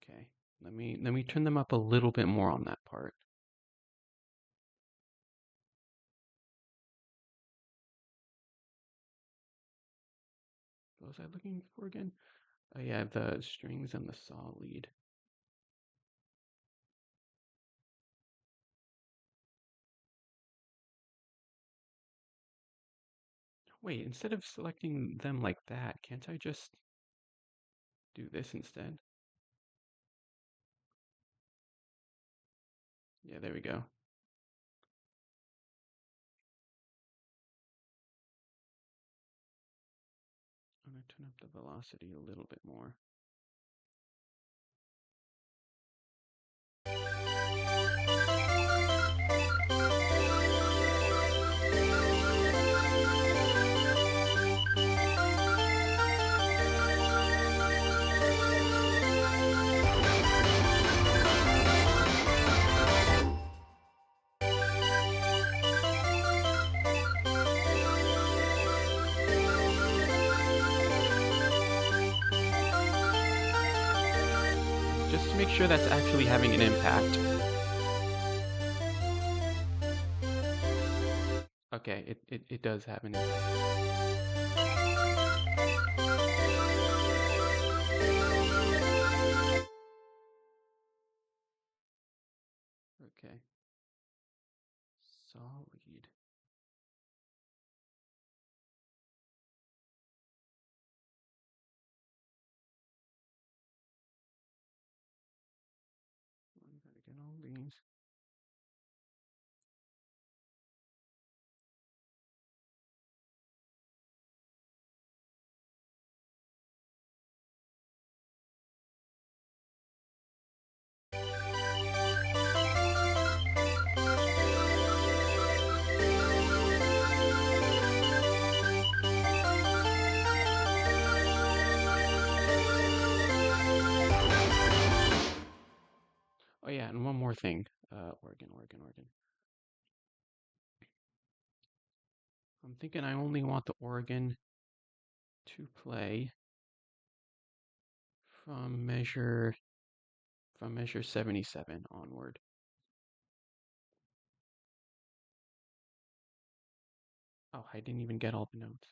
[SPEAKER 1] Okay. Let me turn them up a little bit more on that part. What was I looking for again? Oh yeah, the strings and the saw lead. Wait, instead of selecting them like that, can't I just do this instead? Yeah, there we go. I'm gonna turn up the velocity a little bit more. Just to make sure that's actually having an impact. Okay, it does have an impact. Okay. Solid. I gotta get all these. Oh yeah, and one more thing. Organ. I'm thinking I only want the organ to play from measure 77 onward. Oh, I didn't even get all the notes.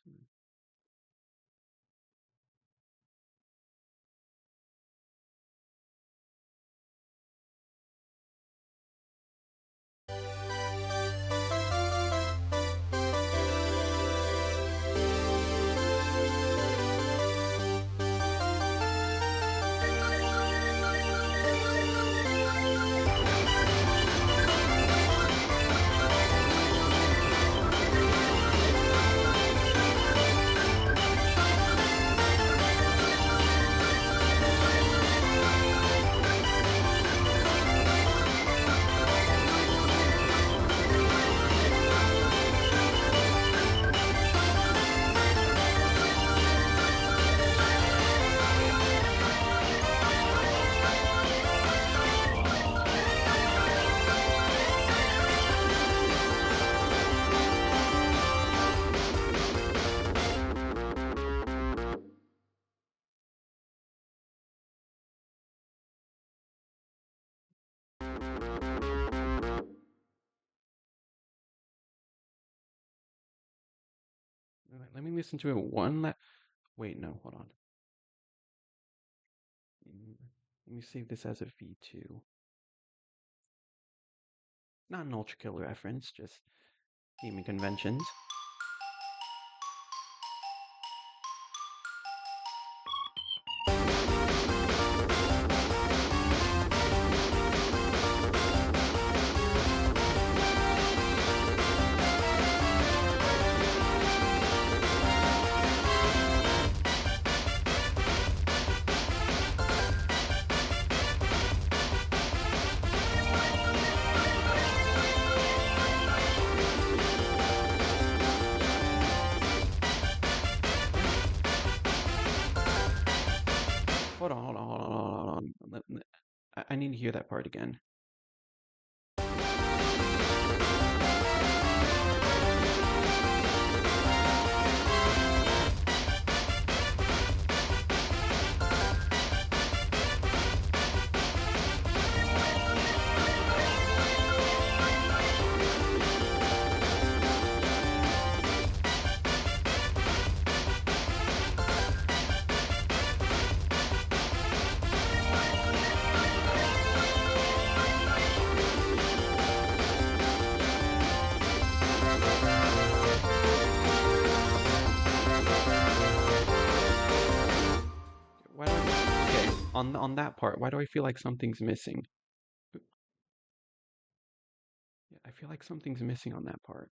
[SPEAKER 1] Let me listen to it one last. Wait, no, hold on. Let me save this as a V2. Not an Ultra Killer reference, just naming conventions. Hold on. I need to hear that part again. on that part, why do I feel like something's missing? Yeah, I feel like something's missing on that part.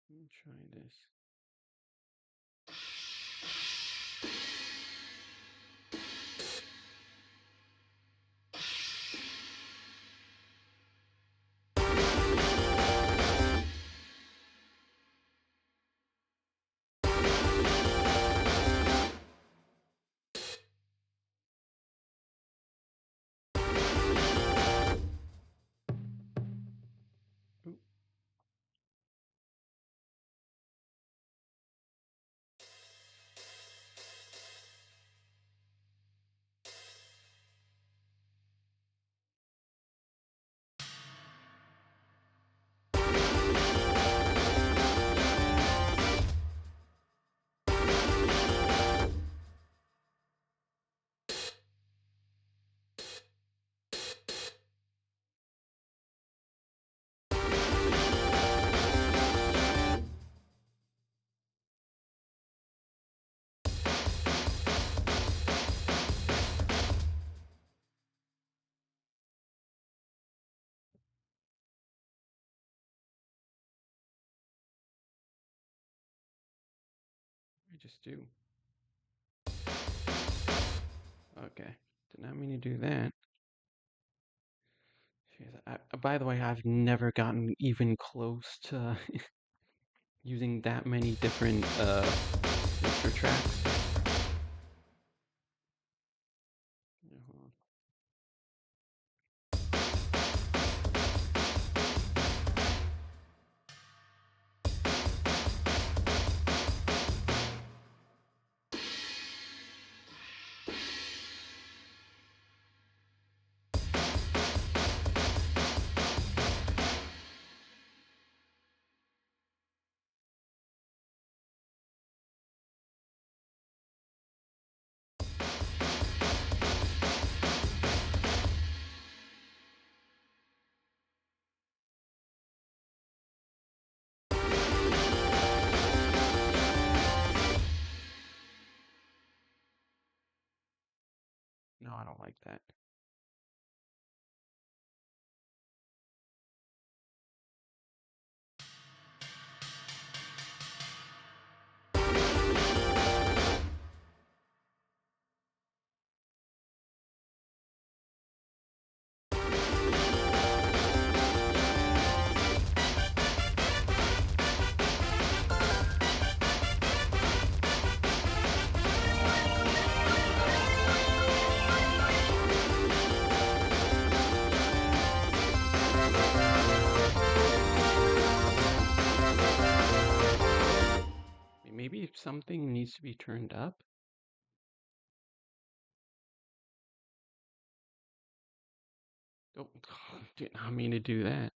[SPEAKER 1] Let me try this. Ooh. I just do. Okay. Did not mean to do that. Jeez, by the way, I've never gotten even close to using that many different mixer tracks. Yeah, hold on. No, I don't like that. Maybe something needs to be turned up. Oh, did not mean to do that.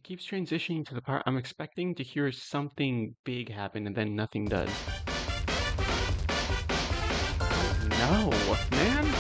[SPEAKER 1] It keeps transitioning to the part I'm expecting to hear something big happen and then nothing does. No, man.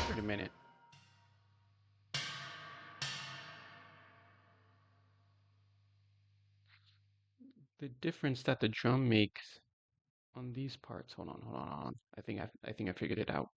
[SPEAKER 1] Wait a minute. The difference that the drum makes on these parts. Hold on. I think I figured it out.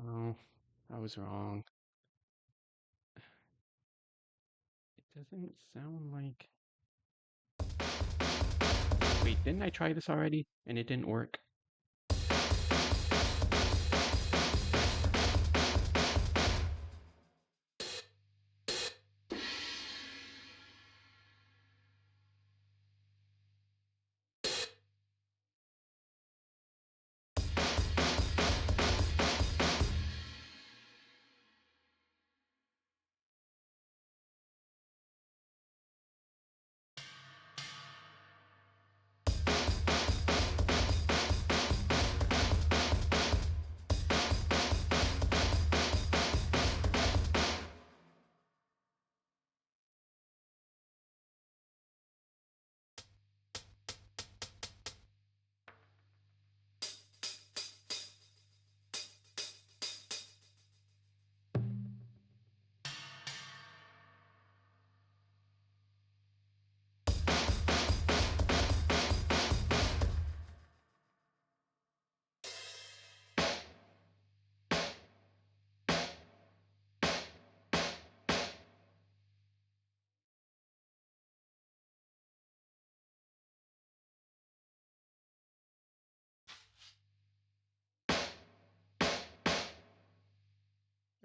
[SPEAKER 1] No, I was wrong. It doesn't sound like. Wait, didn't I try this already and it didn't work?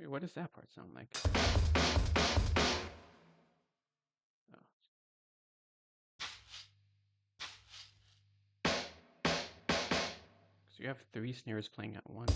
[SPEAKER 1] Wait, what does that part sound like? Oh. So you have three snares playing at once.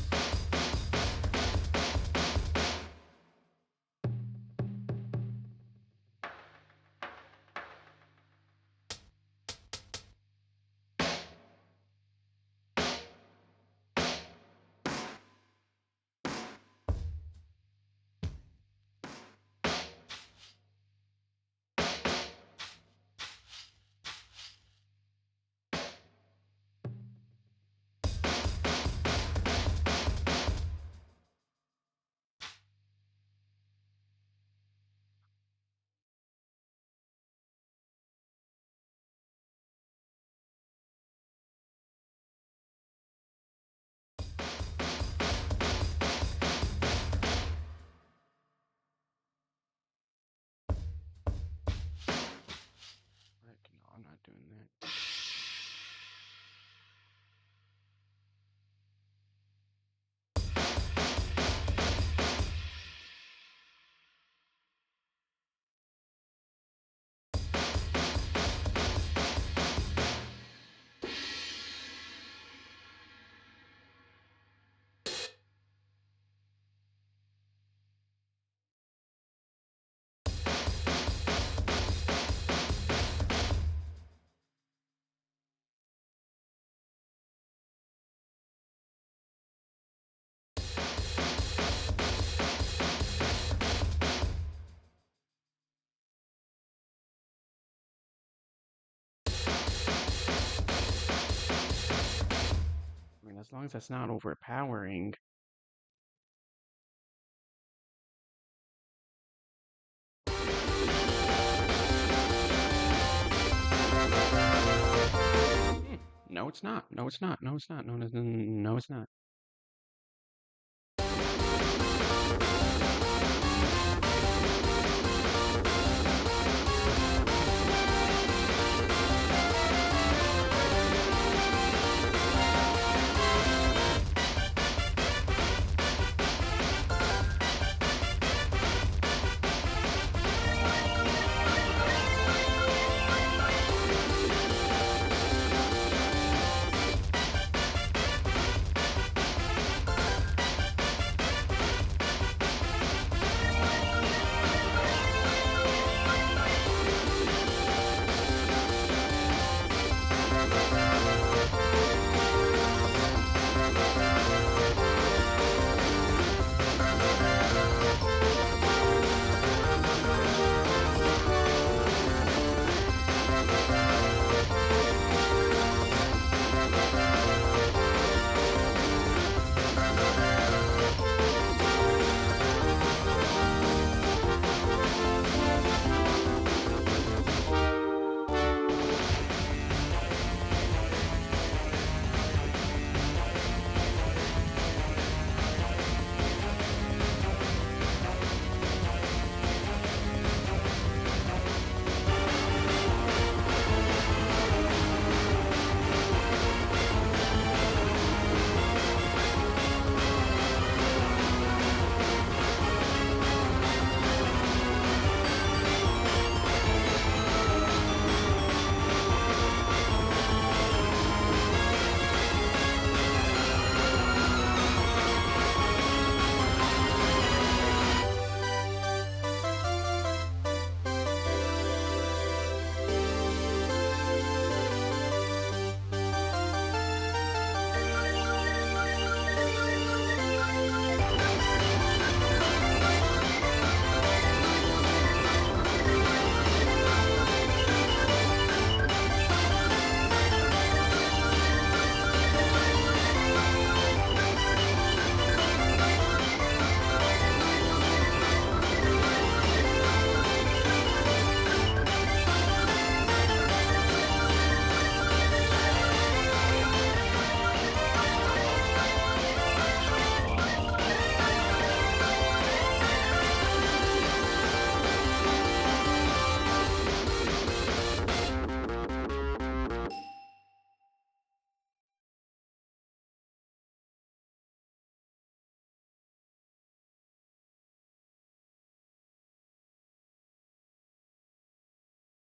[SPEAKER 1] As long as that's not overpowering. Hmm, no, it's not. No, it's not. No, it's not. No, no, no, no, it's not.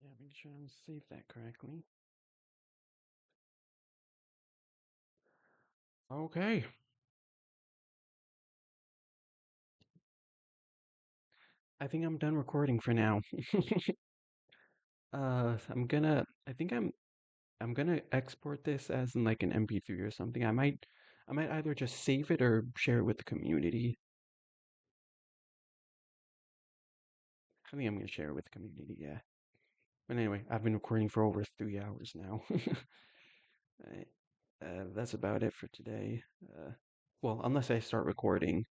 [SPEAKER 1] Yeah, make sure I'm saved that correctly. Okay. I think I'm done recording for now. I think I'm gonna export this as in like an MP3 or something. I might either just save it or share it with the community. I think I'm gonna share it with the community, yeah. But anyway, I've been recording for over 3 hours now. Right. That's about it for today. Well, unless I start recording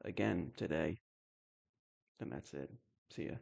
[SPEAKER 1] again today, then that's it. See ya.